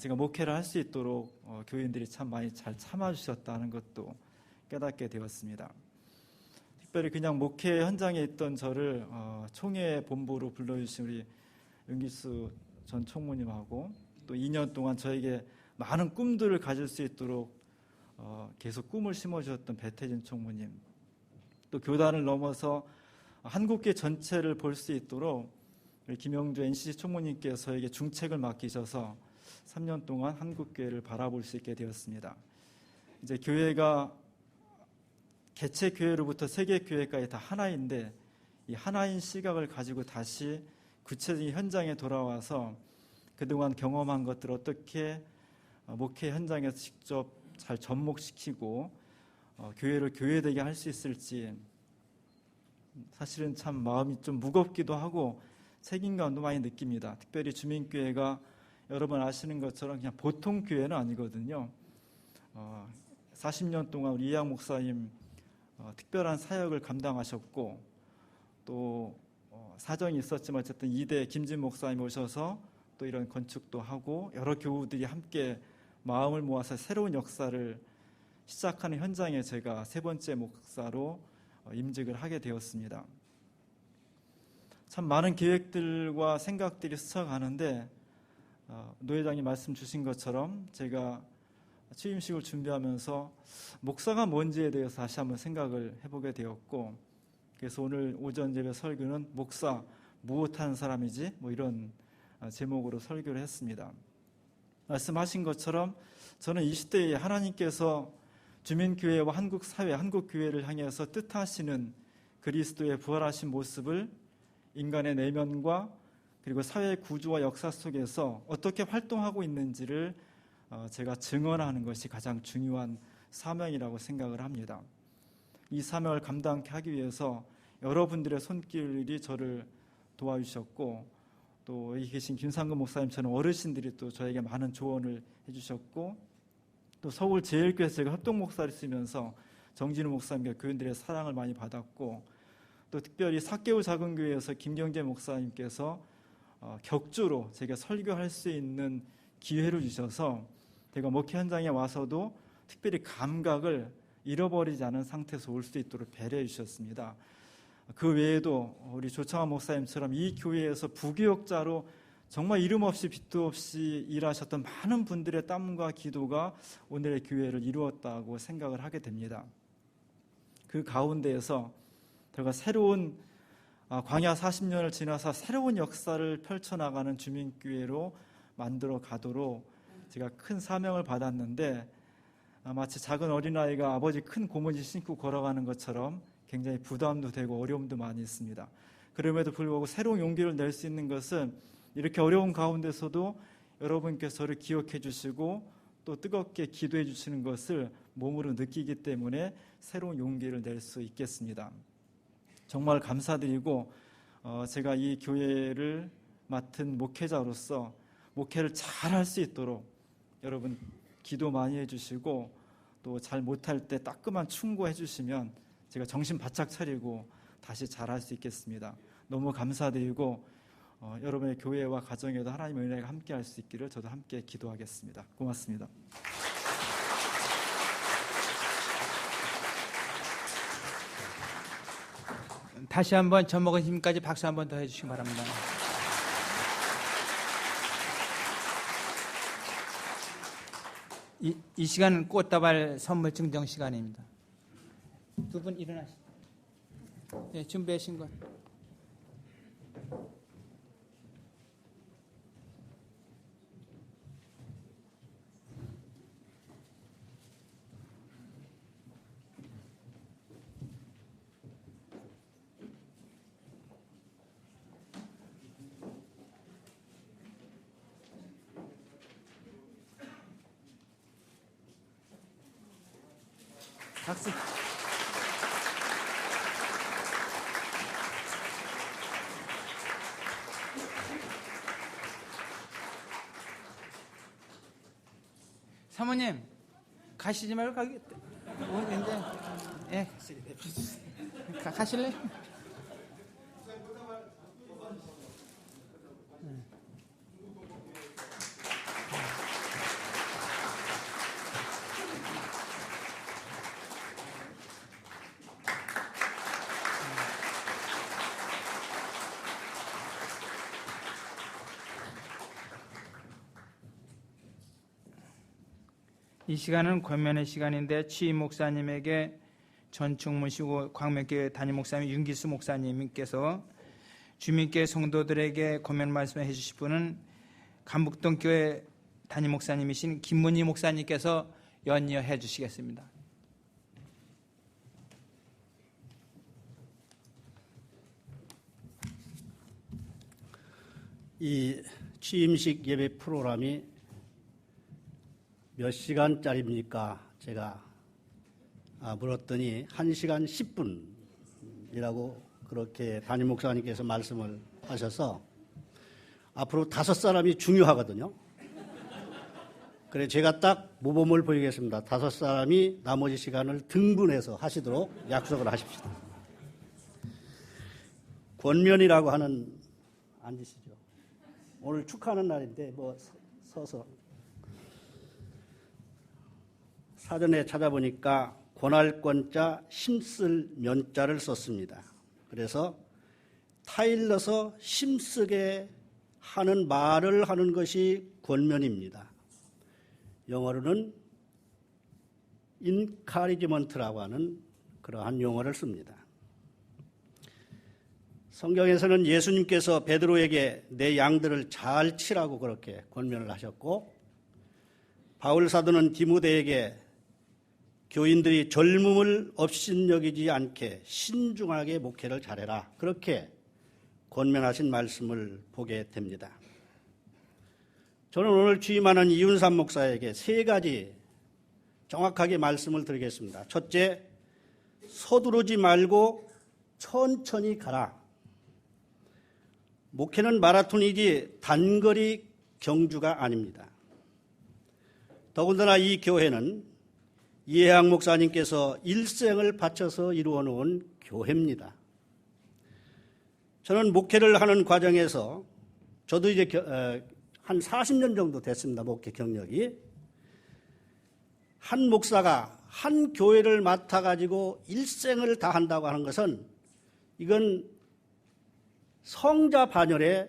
제가 목회를 할 수 있도록 교인들이 참 많이 잘 참아주셨다는 것도 깨닫게 되었습니다. 특별히 그냥 목회 현장에 있던 저를 총회 본부로 불러주신 우리 윤기수 전 총무님하고 또 2년 동안 저에게 많은 꿈들을 가질 수 있도록 계속 꿈을 심어주셨던 배태진 총무님, 또 교단을 넘어서 한국계 전체를 볼 수 있도록 우리 김영주 NCC 총무님께서 저에게 중책을 맡기셔서 3년 동안 한국교회를 바라볼 수 있게 되었습니다. 이제 교회가 개체교회로부터 세계교회까지 다 하나인데 이 하나인 시각을 가지고 다시 구체적인 현장에 돌아와서 그동안 경험한 것들을 어떻게 목회 현장에서 직접 잘 접목시키고 교회를 교회되게 할 수 있을지 사실은 참 마음이 좀 무겁기도 하고 책임감도 많이 느낍니다. 특별히 주민교회가 여러분 아시는 것처럼 그냥 보통 교회는 아니거든요. 40년 동안 우리 이양 목사님 특별한 사역을 감당하셨고 또 사정이 있었지만 어쨌든 2대 김진 목사님 오셔서 또 이런 건축도 하고 여러 교우들이 함께 마음을 모아서 새로운 역사를 시작하는 현장에 제가 세 번째 목사로 임직을 하게 되었습니다. 참 많은 계획들과 생각들이 스쳐가는데 노 회장님 말씀 주신 것처럼 제가 취임식을 준비하면서 목사가 뭔지에 대해서 다시 한번 생각을 해보게 되었고 그래서 오늘 오전 예배 설교는 목사 무엇하는 사람이지? 뭐 이런 제목으로 설교를 했습니다. 말씀하신 것처럼 저는 20대에 하나님께서 주민교회와 한국사회, 한국교회를 향해서 뜻하시는 그리스도의 부활하신 모습을 인간의 내면과 그리고 사회 구조와 역사 속에서 어떻게 활동하고 있는지를 제가 증언하는 것이 가장 중요한 사명이라고 생각을 합니다. 이 사명을 감당케 하기 위해서 여러분들의 손길이 저를 도와주셨고 또 여기 계신 김상근 목사님처럼 어르신들이 또 저에게 많은 조언을 해주셨고 또 서울 제일교회에서 제가 협동 목사를 쓰면서 정진우 목사님과 교인들의 사랑을 많이 받았고 또 특별히 사개우 작은교회에서 김경재 목사님께서 격주로 제가 설교할 수 있는 기회를 주셔서 제가 목회 현장에 와서도 특별히 감각을 잃어버리지 않은 상태에서 올 수 있도록 배려해 주셨습니다. 그 외에도 우리 조창환 목사님처럼 이 교회에서 부교역자로 정말 이름 없이 빚도 없이 일하셨던 많은 분들의 땀과 기도가 오늘의 교회를 이루었다고 생각을 하게 됩니다. 그 가운데에서 저희가 새로운 광야 40년을 지나서 새로운 역사를 펼쳐나가는 주민교회로 만들어 가도록 제가 큰 사명을 받았는데, 마치 작은 어린아이가 아버지 큰 고무줄 신고 걸어가는 것처럼 굉장히 부담도 되고 어려움도 많이 있습니다. 그럼에도 불구하고 새로운 용기를 낼 수 있는 것은 이렇게 어려운 가운데서도 여러분께서 저를 기억해 주시고 또 뜨겁게 기도해 주시는 것을 몸으로 느끼기 때문에 새로운 용기를 낼 수 있겠습니다. 정말 감사드리고 제가 이 교회를 맡은 목회자로서 목회를 잘 할 수 있도록 여러분 기도 많이 해주시고 또 잘 못할 때 따끔한 충고해 주시면 제가 정신 바짝 차리고 다시 잘할 수 있겠습니다. 너무 감사드리고 여러분의 교회와 가정에도 하나님의 은혜가 함께 할 수 있기를 저도 함께 기도하겠습니다. 고맙습니다. 다시 한번 젖 먹은 힘까지 박수 한번 더 해주시기 바랍니다. 이 시간은 꽃다발 선물 증정 시간입니다. 두 분 일어나시죠. 네, 준비하신 것. 박수. 사모님 가시지 말고 가기. 이제 가실래? 이 시간은 권면의 시간인데 취임 목사님에게 전충 모시고 광명교회 담임 목사님 윤기수 목사님께서 주민교회 성도들에게 권면 말씀을 해주실 분은 감북동교회 담임 목사님이신 김문희 목사님께서 연이어 해주시겠습니다. 이 취임식 예배 프로그램이 몇 시간짜리입니까? 제가 물었더니 1시간 10분이라고 그렇게 담임 목사님께서 말씀을 하셔서 앞으로 5사람이 중요하거든요. 그래 제가 딱 모범을 보이겠습니다. 5사람이 나머지 시간을 등분해서 하시도록 약속을 하십시다. 권면이라고 하는, 앉으시죠. 오늘 축하하는 날인데 뭐 서서 사전에 찾아보니까 권할권자 힘쓸 면자를 썼습니다. 그래서 타일러서 힘쓰게 하는 말을 하는 것이 권면입니다. 영어로는 encouragement라고 하는 그러한 용어를 씁니다. 성경에서는 예수님께서 베드로에게 내 양들을 잘 치라고 그렇게 권면을 하셨고, 바울 사도는 디모데에게 교인들이 젊음을 업신여기지 않게 신중하게 목회를 잘해라, 그렇게 권면하신 말씀을 보게 됩니다. 저는 오늘 취임하는 이윤삼 목사에게 3가지 정확하게 말씀을 드리겠습니다. 첫째, 서두르지 말고 천천히 가라. 목회는 마라톤이지 단거리 경주가 아닙니다. 더군다나 이 교회는 이해학 목사님께서 일생을 바쳐서 이루어 놓은 교회입니다. 저는 목회를 하는 과정에서 저도 이제 한 40년 정도 됐습니다. 목회 경력이. 한 목사가 한 교회를 맡아가지고 일생을 다한다고 하는 것은 이건 성자 반열에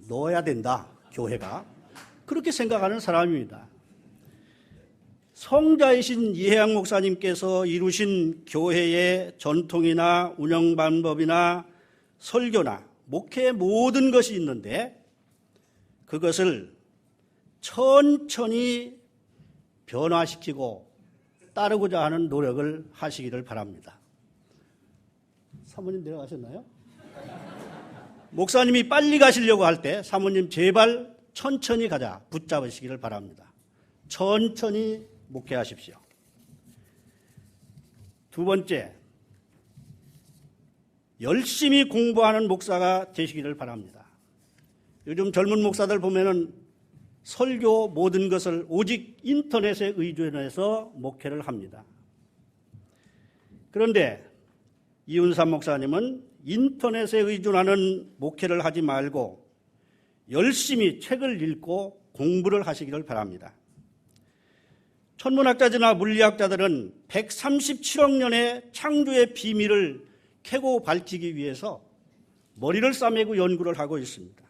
넣어야 된다, 교회가. 그렇게 생각하는 사람입니다. 성자이신 이해양 목사님께서 이루신 교회의 전통이나 운영 방법이나 설교나 목회의 모든 것이 있는데 그것을 천천히 변화시키고 따르고자 하는 노력을 하시기를 바랍니다. 사모님 내려가셨나요? 목사님이 빨리 가시려고 할 때 사모님 제발 천천히 가자 붙잡으시기를 바랍니다. 천천히 목회하십시오. 두 번째, 열심히 공부하는 목사가 되시기를 바랍니다. 요즘 젊은 목사들 보면은 설교 모든 것을 오직 인터넷에 의존해서 목회를 합니다. 그런데 이윤삼 목사님은 인터넷에 의존하는 목회를 하지 말고 열심히 책을 읽고 공부를 하시기를 바랍니다. 천문학자들이나 물리학자들은 137억 년의 창조의 비밀을 캐고 밝히기 위해서 머리를 싸매고 연구를 하고 있습니다.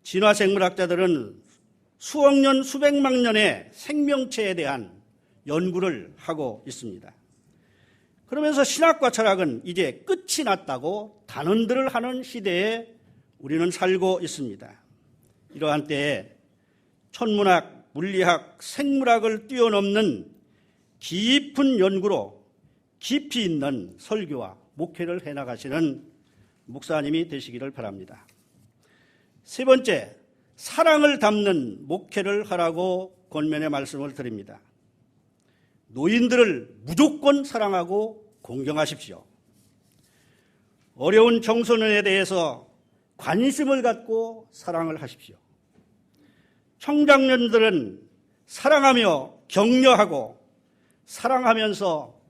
진화생물학자들은 수억 년, 수백만 년의 생명체에 대한 연구를 하고 있습니다. 그러면서 신학과 철학은 이제 끝이 났다고 단언들을 하는 시대에 우리는 살고 있습니다. 이러한 때에 천문학, 물리학, 생물학을 뛰어넘는 깊은 연구로 깊이 있는 설교와 목회를 해나가시는 목사님이 되시기를 바랍니다. 세 번째, 사랑을 담는 목회를 하라고 권면의 말씀을 드립니다. 노인들을 무조건 사랑하고 공경하십시오. 어려운 청소년에 대해서 관심을 갖고 사랑을 하십시오. 청장년들은 사랑하며 격려하고 사랑하면서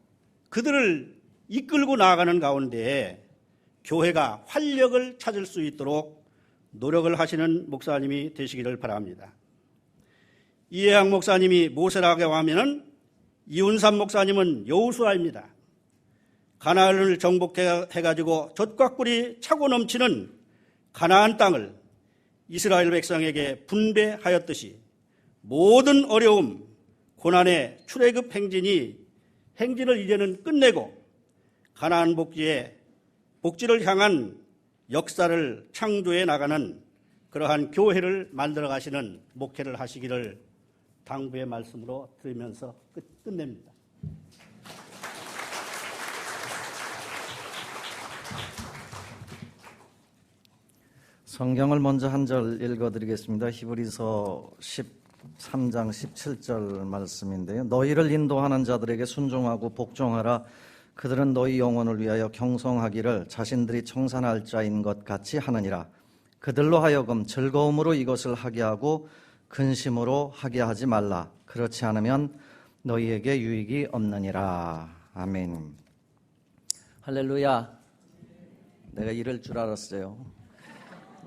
그들을 이끌고 나아가는 가운데 교회가 활력을 찾을 수 있도록 노력을 하시는 목사님이 되시기를 바랍니다. 이해양 목사님이 모세라고 하면은 이윤삼 목사님은 여호수아입니다. 가나안을 정복해가지고 젖과 꿀이 차고 넘치는 가나안 땅을 이스라엘 백성에게 분배하였듯이 모든 어려움, 고난의 출애굽 행진을 이제는 끝내고 가나안 복지를 향한 역사를 창조해 나가는 그러한 교회를 만들어 가시는 목회를 하시기를 당부의 말씀으로 드리면서 끝냅니다. 성경을 먼저 한 절 읽어드리겠습니다. 히브리서 13장 17절 말씀인데요. 너희를 인도하는 자들에게 순종하고 복종하라. 그들은 너희 영혼을 위하여 경성하기를 자신들이 청산할 자인 것 같이 하느니라. 그들로 하여금 즐거움으로 이것을 하게 하고 근심으로 하게 하지 말라. 그렇지 않으면 너희에게 유익이 없느니라. 아멘. 할렐루야. 내가 이럴 줄 알았어요.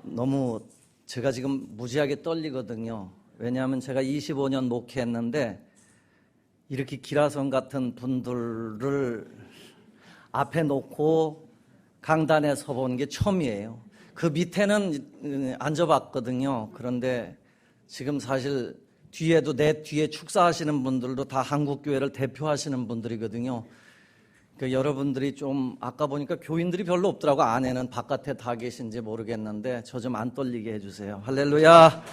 너무 제가 지금 무지하게 떨리거든요. 왜냐하면 제가 25년 목회했는데 이렇게 기라성 같은 분들을 앞에 놓고 강단에 서본 게 처음이에요. 그 밑에는 앉아봤거든요. 그런데 지금 사실 뒤에도 내 뒤에 축사하시는 분들도 다 한국교회를 대표하시는 분들이거든요. 그 여러분들이 좀 아까 보니까 교인들이 별로 없더라고. 안에는 바깥에 다 계신지 모르겠는데 저 좀 안 떨리게 해주세요. 할렐루야.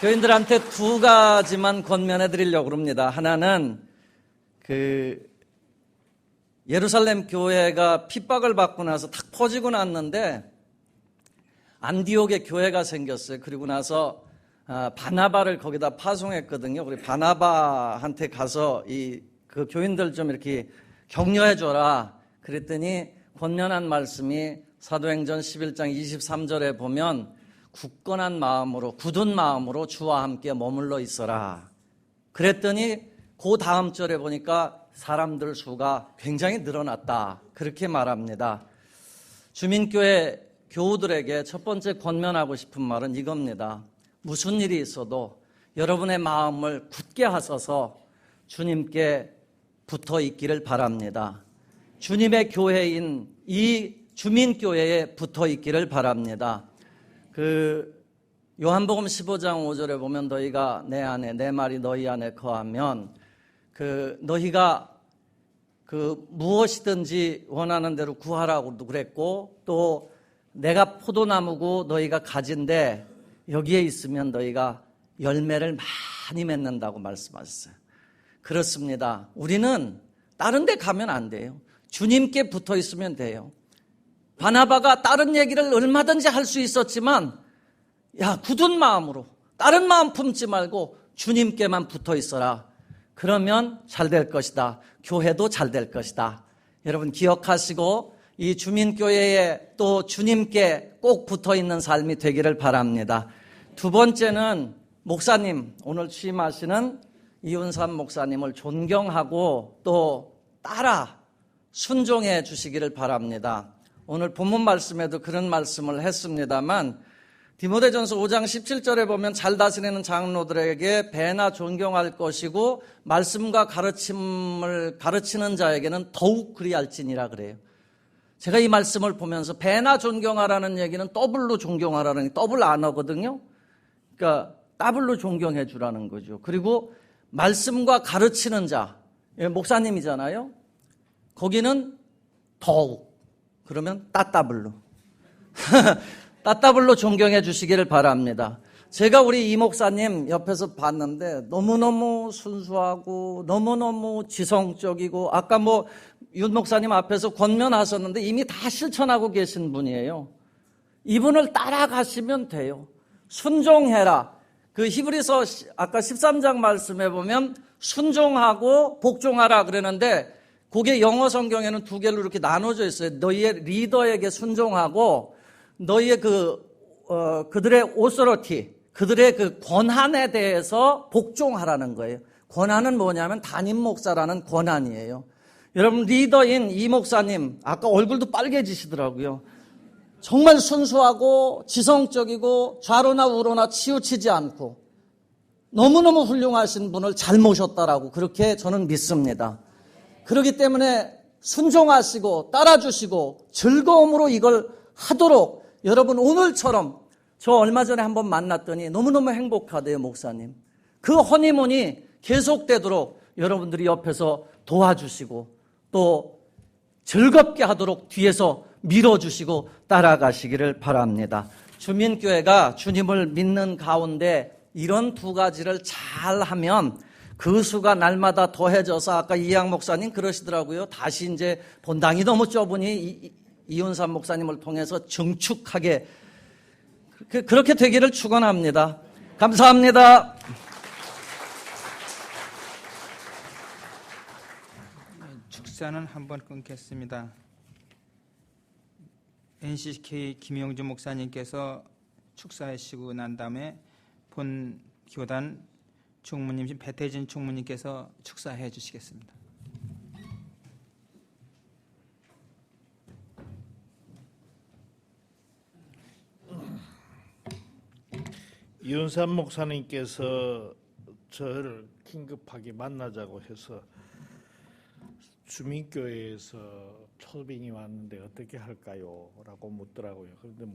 교인들한테 두 가지만 권면해 드리려고 합니다. 하나는 예루살렘 교회가 핍박을 받고 나서 탁 퍼지고 났는데 안디옥에 교회가 생겼어요. 그리고 나서 바나바를 거기다 파송했거든요. 그리고 바나바한테 가서 그 교인들 좀 이렇게 격려해 줘라. 그랬더니 권면한 말씀이 사도행전 11장 23절에 보면 굳건한 마음으로 굳은 마음으로 주와 함께 머물러 있어라. 그랬더니 그 다음 절에 보니까 사람들 수가 굉장히 늘어났다. 그렇게 말합니다. 주민교회 교우들에게 첫 번째 권면하고 싶은 말은 이겁니다. 무슨 일이 있어도 여러분의 마음을 굳게 하셔서 주님께 붙어 있기를 바랍니다. 주님의 교회인 이 주민교회에 붙어 있기를 바랍니다. 요한복음 15장 5절에 보면 너희가 내 안에 내 말이 너희 안에 거하면 너희가 무엇이든지 원하는 대로 구하라고도 그랬고 또 내가 포도나무고 너희가 가지인데 여기에 있으면 너희가 열매를 많이 맺는다고 말씀하셨어요. 그렇습니다. 우리는 다른 데 가면 안 돼요. 주님께 붙어 있으면 돼요. 바나바가 다른 얘기를 얼마든지 할 수 있었지만 굳은 마음으로 다른 마음 품지 말고 주님께만 붙어 있어라. 그러면 잘 될 것이다. 교회도 잘 될 것이다. 여러분 기억하시고 이 주민교회에 또 주님께 꼭 붙어 있는 삶이 되기를 바랍니다. 두 번째는 목사님, 오늘 취임하시는 이윤삼 목사님을 존경하고 또 따라 순종해 주시기를 바랍니다. 오늘 본문 말씀에도 그런 말씀을 했습니다만 디모데전서 5장 17절에 보면 잘 다스리는 장로들에게 배나 존경할 것이고 말씀과 가르침을 가르치는 자에게는 더욱 그리할지니라 그래요. 제가 이 말씀을 보면서 배나 존경하라는 얘기는 더블로 존경하라는 더블 안어거든요. 그러니까 더블로 존경해 주라는 거죠. 그리고 말씀과 가르치는 자, 목사님이잖아요. 거기는 더욱, 그러면 따따블로 따따블로 존경해 주시기를 바랍니다. 제가 우리 이 목사님 옆에서 봤는데 너무너무 순수하고 너무너무 지성적이고 아까 윤 목사님 앞에서 권면하셨는데 이미 다 실천하고 계신 분이에요. 이분을 따라가시면 돼요. 순종해라. 히브리서 아까 13장 말씀에 보면 순종하고 복종하라 그러는데 그게 영어 성경에는 두 개로 이렇게 나눠져 있어요. 너희의 리더에게 순종하고 너희의 그들의 오소리티, 그들의 권한에 대해서 복종하라는 거예요. 권한은 뭐냐면 담임 목사라는 권한이에요. 여러분 리더인 이 목사님 아까 얼굴도 빨개지시더라고요. 정말 순수하고 지성적이고 좌로나 우로나 치우치지 않고 너무너무 훌륭하신 분을 잘 모셨다라고 그렇게 저는 믿습니다. 그렇기 때문에 순종하시고 따라주시고 즐거움으로 이걸 하도록 여러분 오늘처럼 저 얼마 전에 한번 만났더니 너무너무 행복하대요 목사님. 그 허니문이 계속되도록 여러분들이 옆에서 도와주시고 또 즐겁게 하도록 뒤에서 밀어주시고 따라가시기를 바랍니다. 주민교회가 주님을 믿는 가운데 이런 두 가지를 잘하면 그 수가 날마다 더해져서 아까 이양 목사님 그러시더라고요. 다시 이제 본당이 너무 좁으니 이윤삼 목사님을 통해서 증축하게 그렇게 되기를 축원합니다. 감사합니다. 축사는 한번 끊겠습니다. NCK 김영주 목사님께서 축사하시고 난 다음에 본 교단 총무님 배태진 총무님께서 축사해 주시겠습니다. 이윤삼 목사님께서 저를 긴급하게 만나자고 해서 주민교회에서 초빙이 왔는데 어떻게 할까요? 라고 묻더라고요. 그런데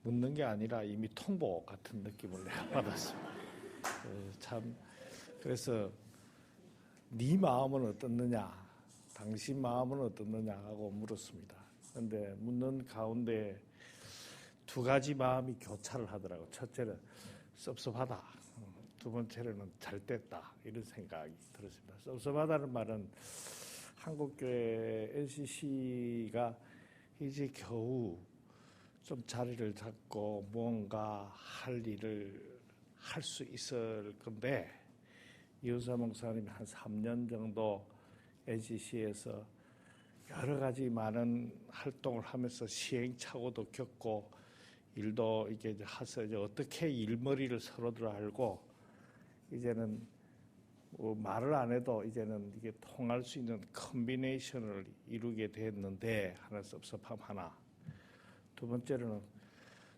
묻는 게 아니라 이미 통보 같은 느낌을 내가 받았습니다. 그래서 네 마음은 어떻느냐? 당신 마음은 어떻느냐? 하고 물었습니다. 그런데 묻는 가운데 두 가지 마음이 교차를 하더라고요. 첫째는 섭섭하다. 두 번째로는 잘됐다. 이런 생각이 들었습니다. 섭섭하다는 말은 한국교회 NCC가 이제 겨우 좀 자리를 잡고 뭔가 할 일을 할 수 있을 건데 이윤삼 목사님이 한 3년 정도 NCC에서 여러 가지 많은 활동을 하면서 시행착오도 겪고 일도 이게 해서 이제 어떻게 일머리를 서로들 알고 이제는 말을 안 해도 이제는 이게 통할 수 있는 컨비네이션을 이루게 됐는데 하나 섭섭함 하나. 두 번째로는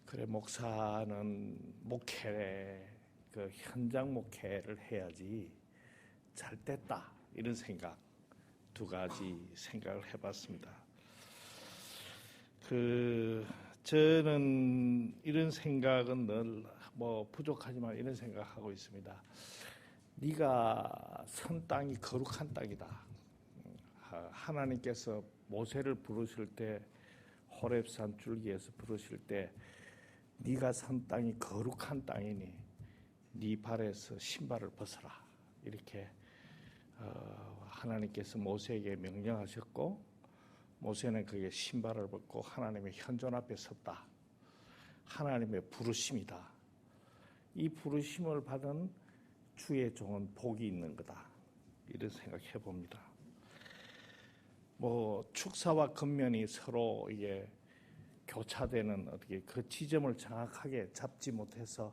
그래 목사는 목회 그 현장 목회를 해야지 잘 됐다 이런 생각. 두 가지 생각을 해봤습니다. 저는 이런 생각은 늘 부족하지만 이런 생각하고 있습니다. 네가 선 땅이 거룩한 땅이다. 하나님께서 모세를 부르실 때 호렙산 줄기에서 부르실 때 네가 선 땅이 거룩한 땅이니 네 발에서 신발을 벗어라. 이렇게 하나님께서 모세에게 명령하셨고 모세는 그게 신발을 벗고 하나님의 현존 앞에 섰다. 하나님의 부르심이다. 이 부르심을 받은 주의 종은 복이 있는 거다. 이런 생각해 봅니다. 축사와 겉면이 서로 이게 교차되는 어떻게 그 지점을 정확하게 잡지 못해서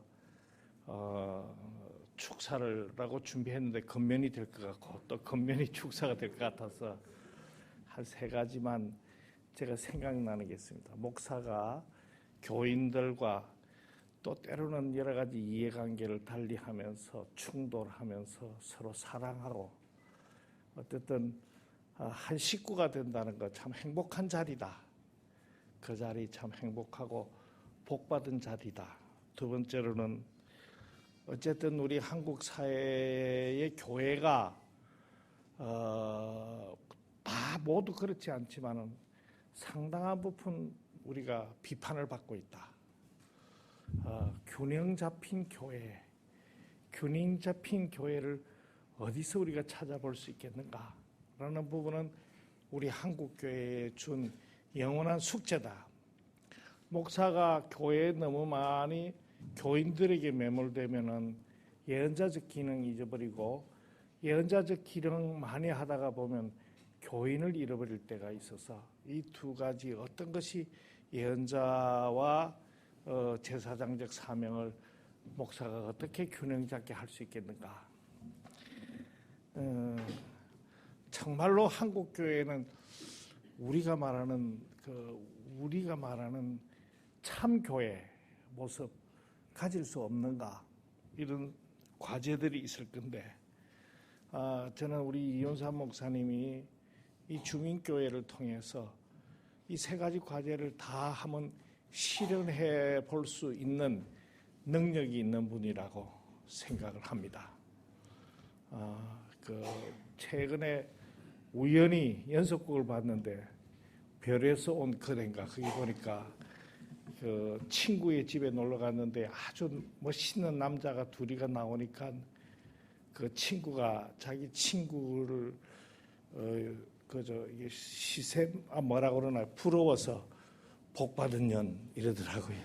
축사를 하고 준비했는데 겉면이 될 것 같고 또 겉면이 축사가 될 것 같아서 한 세 가지만 제가 생각나는 게 있습니다. 목사가 교인들과 또 때로는 여러 가지 이해관계를 달리하면서 충돌하면서 서로 사랑하고 어쨌든 한 식구가 된다는 것 참 행복한 자리다. 그 자리 참 행복하고 복받은 자리다. 두 번째로는 어쨌든 우리 한국 사회의 교회가 다 모두 그렇지 않지만은 상당한 부분 우리가 비판을 받고 있다. 균형 잡힌 교회를 어디서 우리가 찾아볼 수 있겠는가? 라는 부분은 우리 한국 교회에 준 영원한 숙제다. 목사가 교회에 너무 많이 교인들에게 매몰되면은 예언자적 기능 잊어버리고 예언자적 기능 많이 하다가 보면 교인을 잃어버릴 때가 있어서 이 두 가지 어떤 것이 예언자와 제사장적 사명을 목사가 어떻게 균형 잡게 할 수 있겠는가? 정말로 한국 교회는 우리가 말하는 참 교회 모습 가질 수 없는가? 이런 과제들이 있을 건데 저는 우리 이윤삼 목사님이 이 주민교회를 통해서 이 세 가지 과제를 다 한번 실현해 볼 수 있는 능력이 있는 분이라고 생각을 합니다. 최근에 우연히 연속극을 봤는데 별에서 온 그대인가 거기 보니까 그 친구의 집에 놀러 갔는데 아주 멋있는 남자가 둘이가 나오니까 그 친구가 자기 친구를 뭐라고 그러나 부러워서 복받은 년 이러더라고요.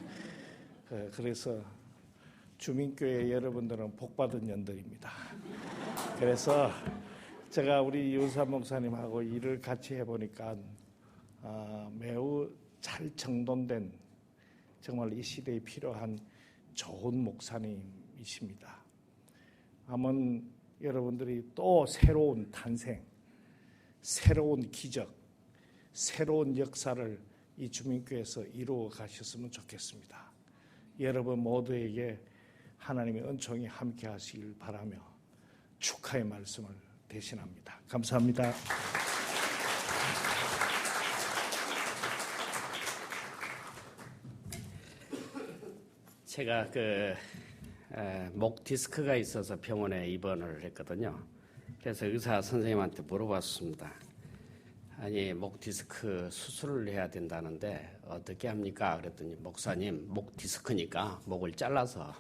그래서 주민교회 여러분들은 복받은 년들입니다. 그래서 제가 우리 이윤삼 목사님하고 일을 같이 해보니까 매우 잘 정돈된 정말 이 시대에 필요한 좋은 목사님이십니다. 아마 여러분들이 또 새로운 탄생, 새로운 기적, 새로운 역사를 이 주민교회에서 이루어 가셨으면 좋겠습니다. 여러분 모두에게 하나님의 은총이 함께 하시길 바라며 축하의 말씀을 대신합니다. 감사합니다. 제가 목 디스크가 있어서 병원에 입원을 했거든요. 그래서 의사 선생님한테 물어봤습니다. 아니 목 디스크 수술을 해야 된다는데 어떻게 합니까? 그랬더니 목사님 목 디스크니까 목을 잘라서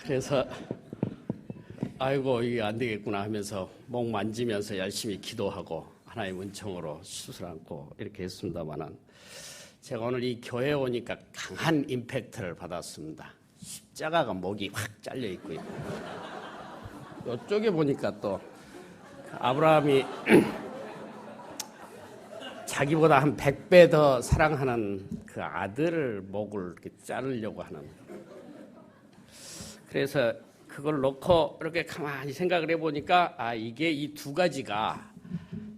그래서 아이고 이게 안 되겠구나 하면서 목 만지면서 열심히 기도하고 하나님 은총으로 수술 않고 이렇게 했습니다만은 제가 오늘 이 교회에 오니까 강한 임팩트를 받았습니다. 십자가가 목이 확 잘려 있고요. 이쪽에 보니까 또 아브라함이 자기보다 한 100배 더 사랑하는 그 아들을 목을 이렇게 자르려고 하는. 그래서 그걸 놓고 이렇게 가만히 생각을 해보니까 이게 이 두 가지가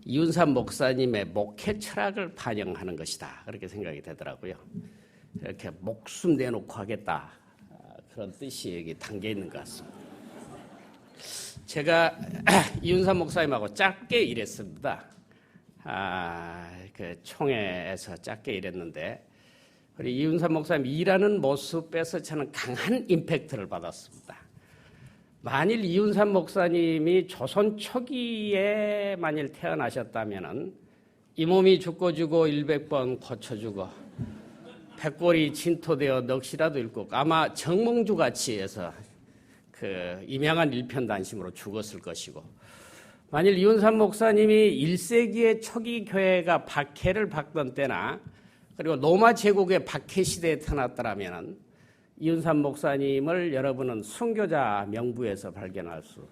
이윤삼 목사님의 목회 철학을 반영하는 것이다. 그렇게 생각이 되더라고요. 이렇게 목숨 내놓고 하겠다. 그런 뜻이 여기 담겨 있는 것 같습니다. 제가 이윤삼 목사님하고 짧게 일했습니다. 그 총회에서 짧게 일했는데 우리 이윤삼 목사님 일하는 모습에서 저는 강한 임팩트를 받았습니다. 만일 이윤삼 목사님이 조선 초기에 만일 태어나셨다면은 이 몸이 죽고 100번 고쳐주고 백골이 진토되어 넋이라도 잃고 아마 정몽주 같이 해서 그 임양한 일편단심으로 죽었을 것이고, 만일 이윤삼 목사님이 1세기의 초기 교회가 박해를 받던 때나 그리고 로마 제국의 박해 시대에 태어났더라면 이윤삼 목사님을 여러분은 순교자 명부에서 발견할 수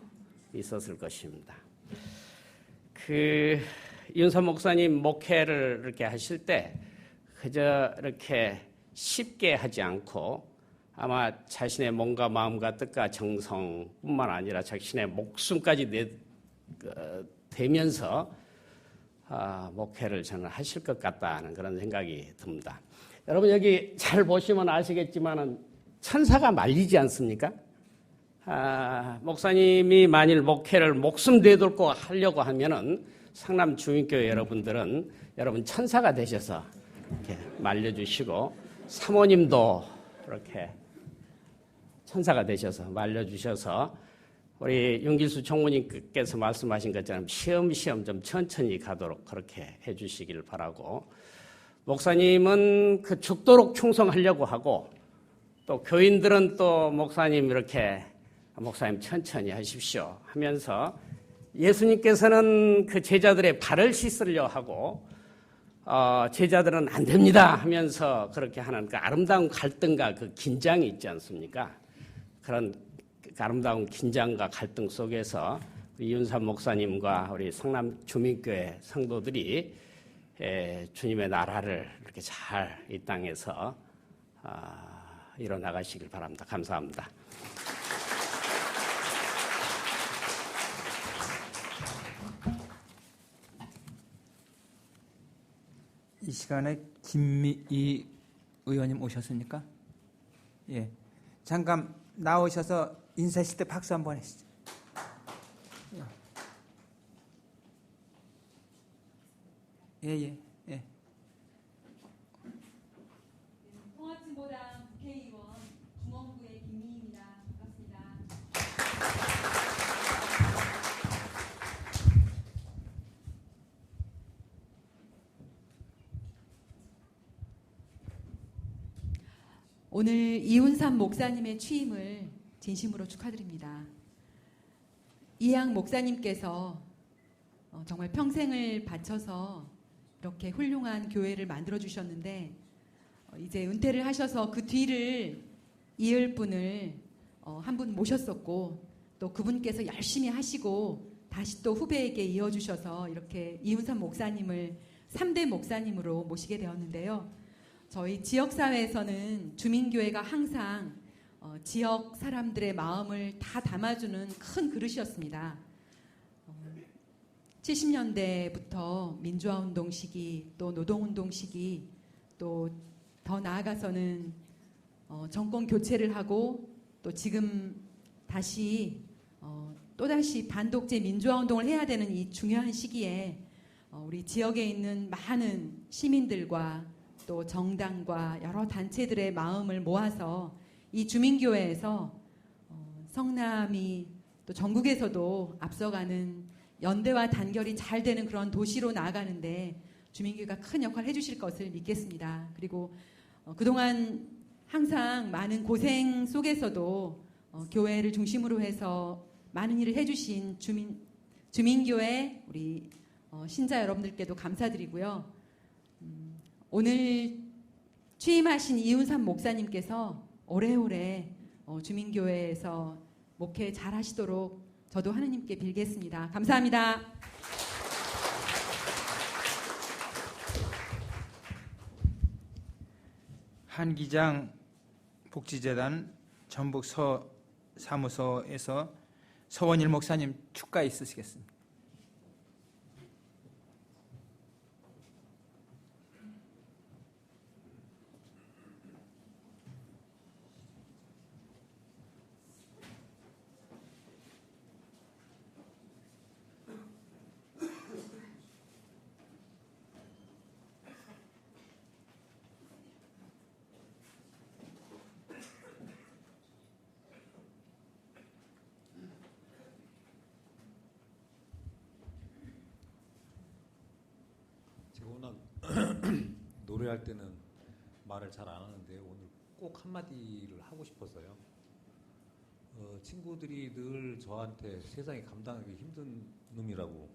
있었을 것입니다. 이윤삼 목사님 목회를 이렇게 하실 때 그저 이렇게 쉽게 하지 않고 아마 자신의 몸과 마음과 뜻과 정성뿐만 아니라 자신의 목숨까지 대면서 목회를 저는 하실 것 같다는 그런 생각이 듭니다. 여러분 여기 잘 보시면 아시겠지만은 천사가 말리지 않습니까? 목사님이 만일 목회를 목숨 내돌고 하려고 하면은 상남 주민교회 여러분들은 여러분 천사가 되셔서 이렇게 말려주시고, 사모님도 이렇게 천사가 되셔서 말려주셔서 우리 윤길수 총무님께서 말씀하신 것처럼 시험시험 좀 천천히 가도록 그렇게 해주시길 바라고, 목사님은 그 죽도록 충성하려고 하고 또 교인들은 또 목사님 이렇게 목사님 천천히 하십시오 하면서 예수님께서는 그 제자들의 발을 씻으려 하고 제자들은 안 됩니다 하면서 그렇게 하는 그 아름다운 갈등과 그 긴장이 있지 않습니까? 그런 아름다운 긴장과 갈등 속에서 이윤삼 목사님과 우리 성남 주민교회 성도들이 주님의 나라를 이렇게 잘 이 땅에서 이뤄나가시길 바랍니다. 감사합니다. 이 시간에 김미희 의원님 오셨습니까? 예, 잠깐 나오셔서 인사하실 때 박수 한번 하시죠. 예. 통합진보당 국회의원 중원구의 김미희입니다. 반갑습니다. 오늘 이윤삼 목사님의 취임을 진심으로 축하드립니다. 이양 목사님께서 정말 평생을 바쳐서 이렇게 훌륭한 교회를 만들어 주셨는데 이제 은퇴를 하셔서 그 뒤를 이을 분을 한 분 모셨었고, 또 그분께서 열심히 하시고 다시 또 후배에게 이어주셔서 이렇게 이윤삼 목사님을 3대 목사님으로 모시게 되었는데요. 저희 지역사회에서는 주민교회가 항상 지역 사람들의 마음을 다 담아주는 큰 그릇이었습니다. 70년대부터 민주화운동 시기, 또 노동운동 시기, 또 더 나아가서는 정권 교체를 하고 또 지금 다시 또다시 반독재 민주화운동을 해야 되는 이 중요한 시기에 우리 지역에 있는 많은 시민들과 또 정당과 여러 단체들의 마음을 모아서 이 주민교회에서 성남이 또 전국에서도 앞서가는 연대와 단결이 잘 되는 그런 도시로 나아가는데 주민교회가 큰 역할을 해주실 것을 믿겠습니다. 그리고 그동안 항상 많은 고생 속에서도 교회를 중심으로 해서 많은 일을 해주신 주민교회 우리 신자 여러분들께도 감사드리고요. 오늘 취임하신 이윤삼 목사님께서 오래오래 주민교회에서 목회 잘 하시도록 저도 하느님께 빌겠습니다. 감사합니다. 한기장 복지재단 전북 사무소에서 서원일 목사님 축가 있으시겠습니다. 얘기할 때는 말을 잘 안 하는데 오늘 꼭 한마디를 하고 싶어서요. 친구들이 늘 저한테 세상에 감당하기 힘든 놈이라고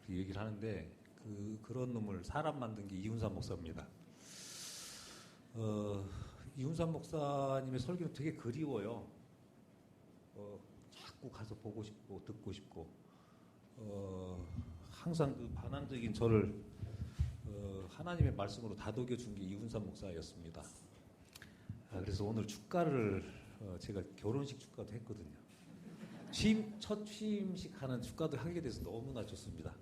얘기를 하는데 그런 놈을 사람 만든 게 이훈삼 목사입니다. 이훈삼 목사님의 설교는 되게 그리워요. 자꾸 가서 보고 싶고 듣고 싶고 항상 그 반항적인 저를 하나님의 말씀으로 다독여 준 게 이훈삼 목사였습니다. 그래서 오늘 축가를 제가 결혼식 축가도 했거든요. 첫 취임식 하는 축가도 하게 돼서 너무나 좋습니다.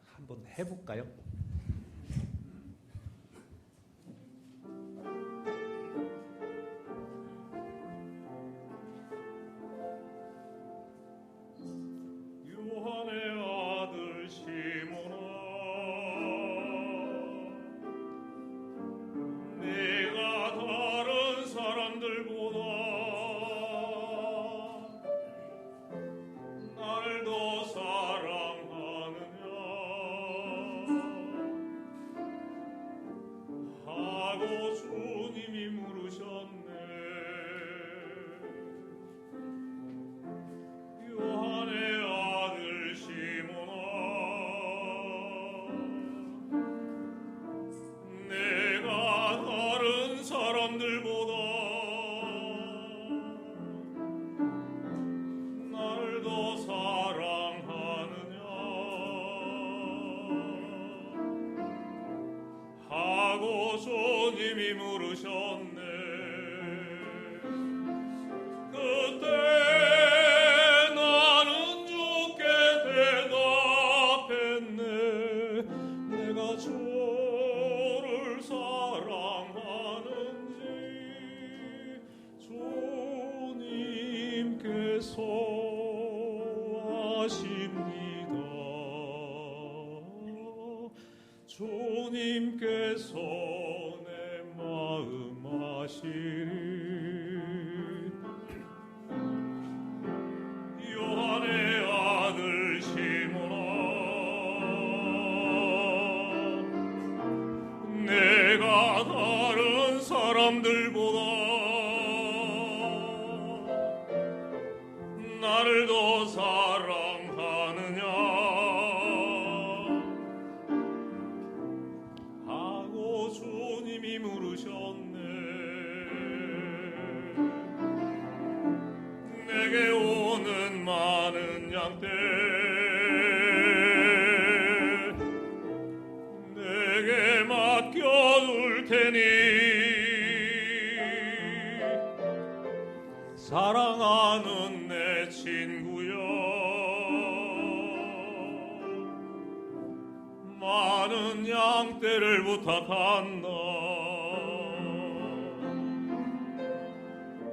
한번 해볼까요? 주님이 물으셨네. 그때 나는 주께 대답했네. 내가 주를 사랑하는지 주님께서 아십니다. 주님께서 내 마음 아시리. 요한의 아들 시몬아, 내가 다른 사람들보다 나를 더 사랑하느냐 하고 주님이 물으셨네. 내게 오는 많은 양떼 내게 맡겨둘 테니 사랑하는 내 친구여, 많은 양떼를 부탁한다.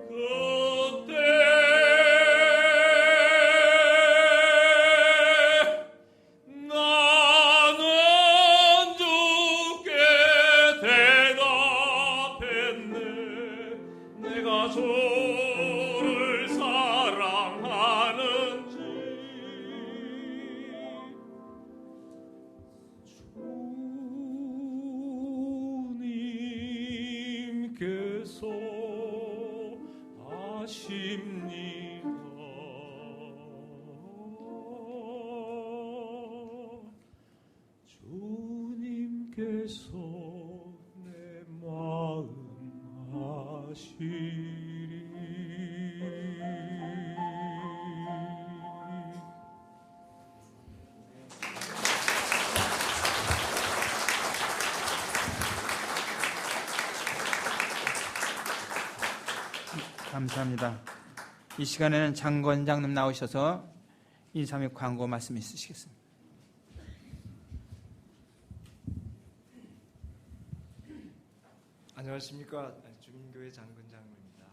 그때 나는 주께 대답했네. 내가 주를 사랑하는지 주님께서 아십니다. 주님께서 내 마음 아시리. 감사합니다. 이 시간에는 장관장님 나오셔서 2, 3위 광고 말씀 있으시겠습니다. 안녕하십니까. 주민교회 장근장로입니다.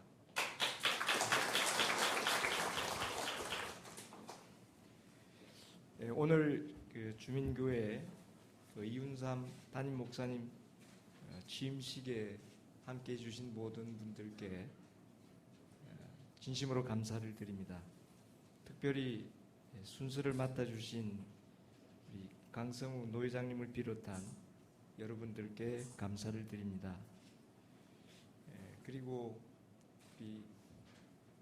오늘 주민교회 이훈삼 담임 목사님 취임식에 함께해 주신 모든 분들께 진심으로 감사를 드립니다. 특별히 순서를 맡아주신 우리 강성우 노회장님을 비롯한 여러분들께 감사를 드립니다. 그리고 우리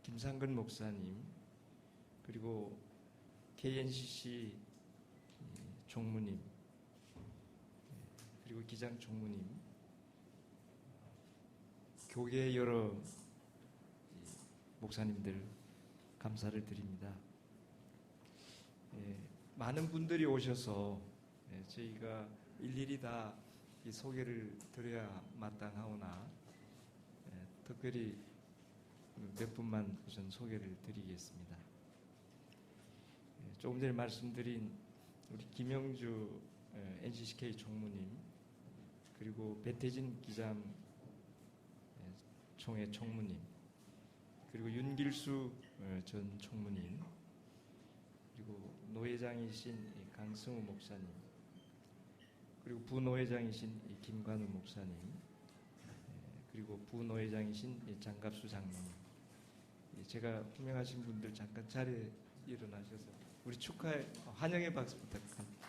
김상근 목사님, 그리고 KNCC 총무님, 그리고 기장 총무님, 교계 여러 목사님들 감사를 드립니다. 많은 분들이 오셔서 저희가 일일이 다 이 소개를 드려야 마땅하오나 특별히 몇 분만 우선 소개를 드리겠습니다. 조금 전에 말씀드린 우리 김영주 NCCK 총무님, 그리고 배태진 기장 총회 총무님, 그리고 윤길수 전 총무님, 그리고 노회장이신 강승우 목사님, 그리고 부노회장이신 김관우 목사님, 그리고 부노회장이신 장갑수 장로님, 제가 호명하신 분들 잠깐 자리에 일어나셔서 우리 축하의 환영의 박수 부탁합니다.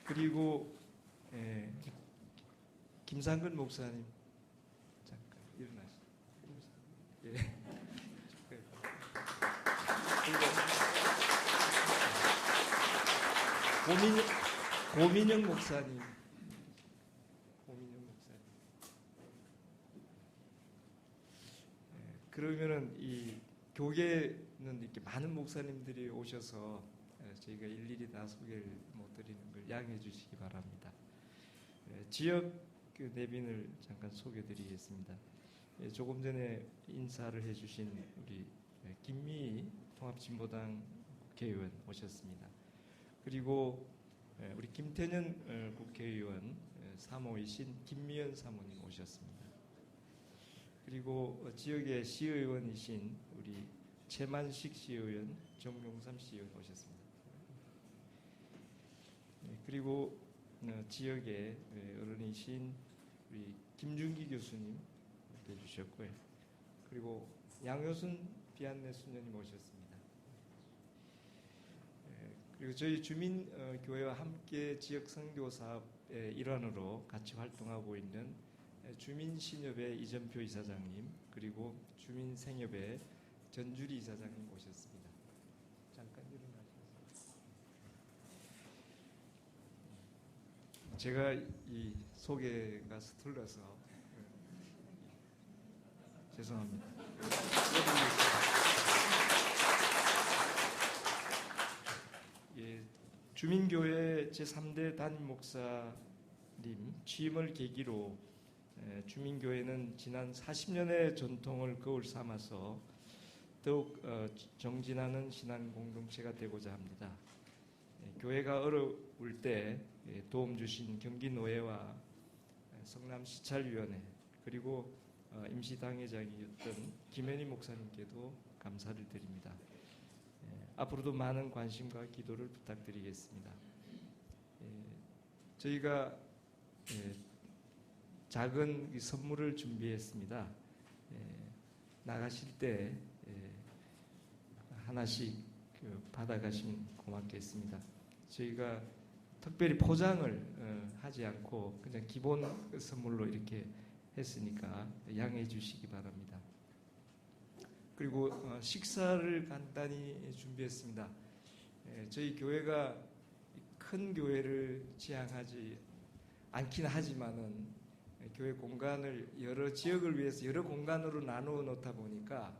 그리고 김상근 목사님 잠깐 일어나시죠. 예. 고민영 목사님, 그러면은 이 교계는 이렇게 많은 목사님들이 오셔서 저희가 일일이 다 소개를 못 드리는 걸 양해해 주시기 바랍니다. 지역 내빈을 잠깐 소개드리겠습니다. 조금 전에 인사를 해주신 우리 김미희 통합진보당 국회의원 오셨습니다. 그리고 우리 김태년 국회의원 사모이신 김미연 사모님 오셨습니다. 그리고 지역의 시의원이신 우리 최만식 시의원, 정용삼 시의원 오셨습니다. 그리고 지역의 어른이신 우리 김준기 교수님 해주셨고요. 그리고 양효순 비안내 수녀님 오셨습니다. 그리고 저희 주민교회와 함께 지역 선교 사업의 일환으로 같이 활동하고 있는 주민신협의 이전표 이사장님, 그리고 주민생협의 전주리 이사장님 오셨습니다. 잠깐 일어나셔서. 제가 이 소개가 서툴러서 죄송합니다. 예, 주민교회 제3대 담임 목사님 취임을 계기로 주민교회는 지난 40년의 전통을 거울 삼아서 더욱 정진하는 신앙 공동체가 되고자 합니다. 교회가 어려울 때 도움 주신 경기노회와 성남시찰위원회, 그리고 임시당회장이었던 김현희 목사님께도 감사를 드립니다. 앞으로도 많은 관심과 기도를 부탁드리겠습니다. 저희가 작은 선물을 준비했습니다. 나가실 때 하나씩 받아가시면 고맙겠습니다. 저희가 특별히 포장을 하지 않고 그냥 기본 선물로 이렇게 했으니까 양해해 주시기 바랍니다. 그리고 식사를 간단히 준비했습니다. 저희 교회가 큰 교회를 지향하지 않긴 하지만은 교회 공간을 여러 지역을 위해서 여러 공간으로 나누어 놓다 보니까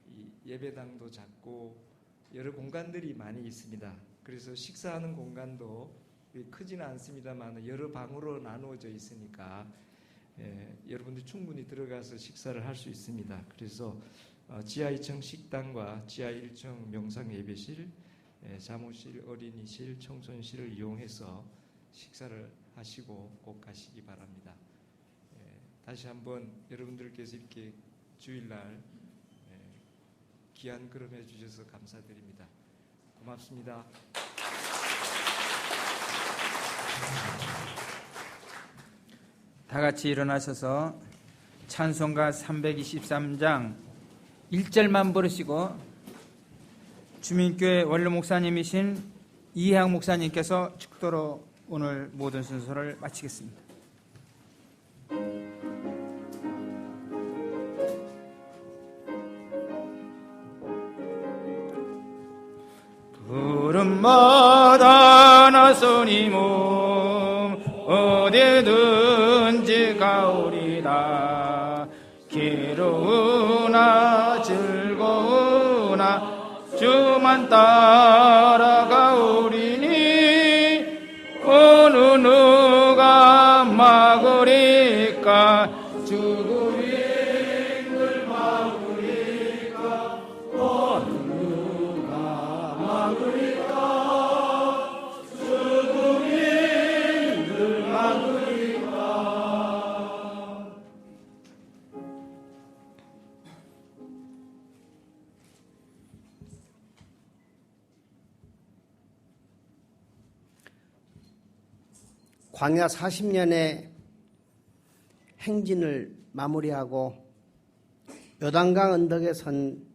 이 예배당도 작고 여러 공간들이 많이 있습니다. 그래서 식사하는 공간도 크지는 않습니다만 여러 방으로 나누어져 있으니까 여러분들 충분히 들어가서 식사를 할 수 있습니다. 그래서 지하 2층 식당과 지하 1층 명상 예배실, 사무실, 어린이실, 청소년실을 이용해서 식사를 하시고 꼭 가시기 바랍니다. 다시 한번 여러분들께서 이렇게 주일날 귀한 걸음 해주셔서 감사드립니다. 고맙습니다. 다 같이 일어나셔서 찬송가 323장 1절만 부르시고 주민교회 원로 목사님이신 이해학 목사님께서 축도로 오늘 모든 순서를 마치겠습니다. 푸른마다 나서니 몸 어디든지 가오리다. 괴로우나 즐거우나 주만 따라가오리니 어느 누가 막으리까. 죽으리들 막으리까. 어느 누가 막으리까. 죽으리들 막으리까. 광야 40년의 행진을 마무리하고 요단강 언덕에 선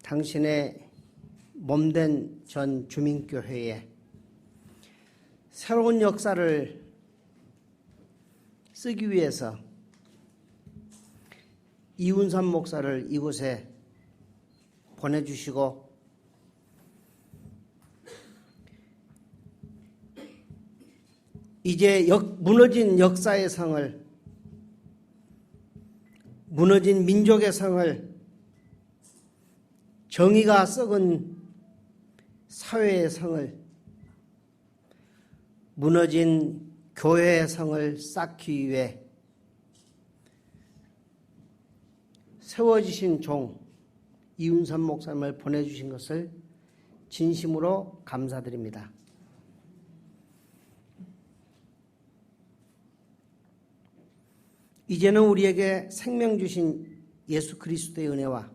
당신의 몸된 전 주민교회에 새로운 역사를 쓰기 위해서 이운삼 목사를 이곳에 보내주시고 이제 무너진 역사의 성을, 무너진 민족의 성을, 정의가 썩은 사회의 성을, 무너진 교회의 성을 쌓기 위해 세워지신 종 이운삼 목사님을 보내주신 것을 진심으로 감사드립니다. 이제는 우리에게 생명 주신 예수 그리스도의 은혜와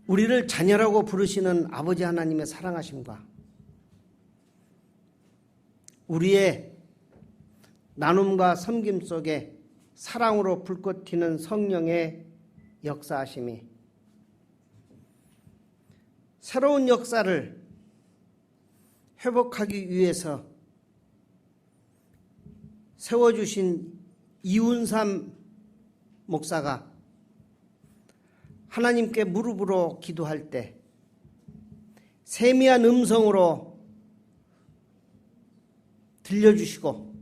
우리를 자녀라고 부르시는 아버지 하나님의 사랑하심과 우리의 나눔과 섬김 속에 사랑으로 불꽃 튀는 성령의 역사하심이 새로운 역사를 회복하기 위해서 세워주신 이운삼 목사가 하나님께 무릎으로 기도할 때 세미한 음성으로 들려주시고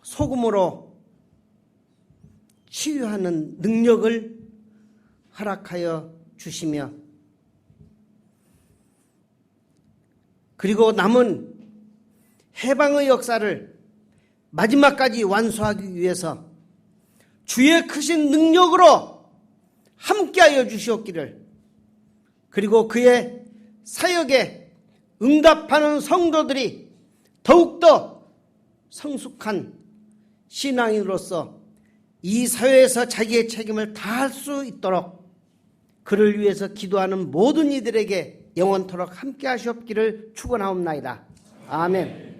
소금으로 치유하는 능력을 허락하여 주시며 그리고 남은 해방의 역사를 마지막까지 완수하기 위해서 주의 크신 능력으로 함께하여 주시옵기를, 그리고 그의 사역에 응답하는 성도들이 더욱더 성숙한 신앙인으로서 이 사회에서 자기의 책임을 다할 수 있도록 그를 위해서 기도하는 모든 이들에게 영원토록 함께 하시옵기를 축원하옵나이다. 아멘.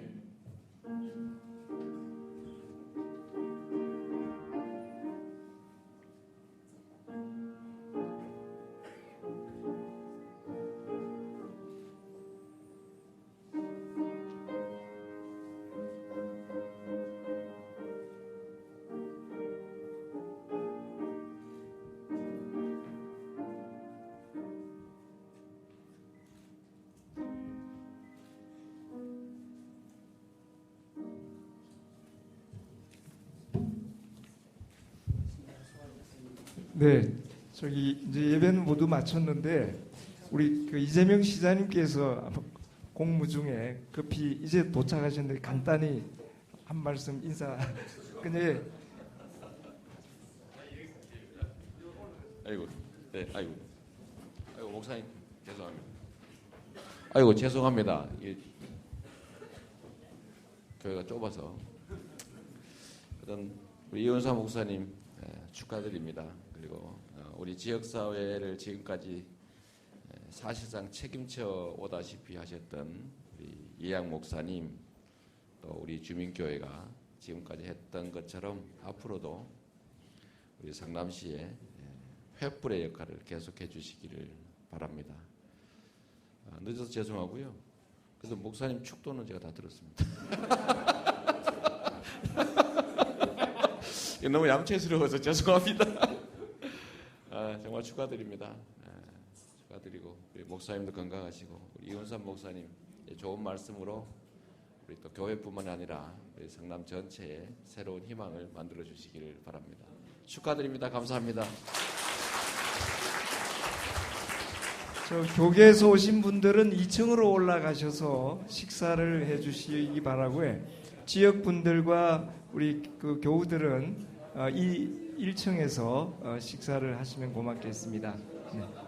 네, 저기 이제 예배는 모두 마쳤는데 우리 그 이재명 시장님께서 공무 중에 급히 이제 도착하셨는데 간단히 한 말씀 인사. 근데 아이고, 네, 아이고 목사님 죄송합니다. 아이고 죄송합니다. 교회가 좁아서. 그런 우리 이원삼 목사님 축하드립니다. 그리고 우리 지역사회를 지금까지 사실상 책임져 오다시피 하셨던 우리 이해학 목사님, 또 우리 주민교회가 지금까지 했던 것처럼 앞으로도 우리 상남시의 횃불의 역할을 계속해 주시기를 바랍니다. 늦어서 죄송하고요. 그래도 목사님 축도는 제가 다 들었습니다. 너무 얌체스러워서 죄송합니다. 정말 축하드립니다. 축하드리고 우리 목사님도 건강하시고 우리 이훈삼 목사님 좋은 말씀으로 우리 또 교회뿐만 아니라 우리 성남 전체에 새로운 희망을 만들어 주시기를 바랍니다. 축하드립니다. 감사합니다. 저 교계에서 오신 분들은 2층으로 올라가셔서 식사를 해주시기 바라고요. 지역 분들과 우리 그 교우들은 이 1층에서 식사를 하시면 고맙겠습니다. 네.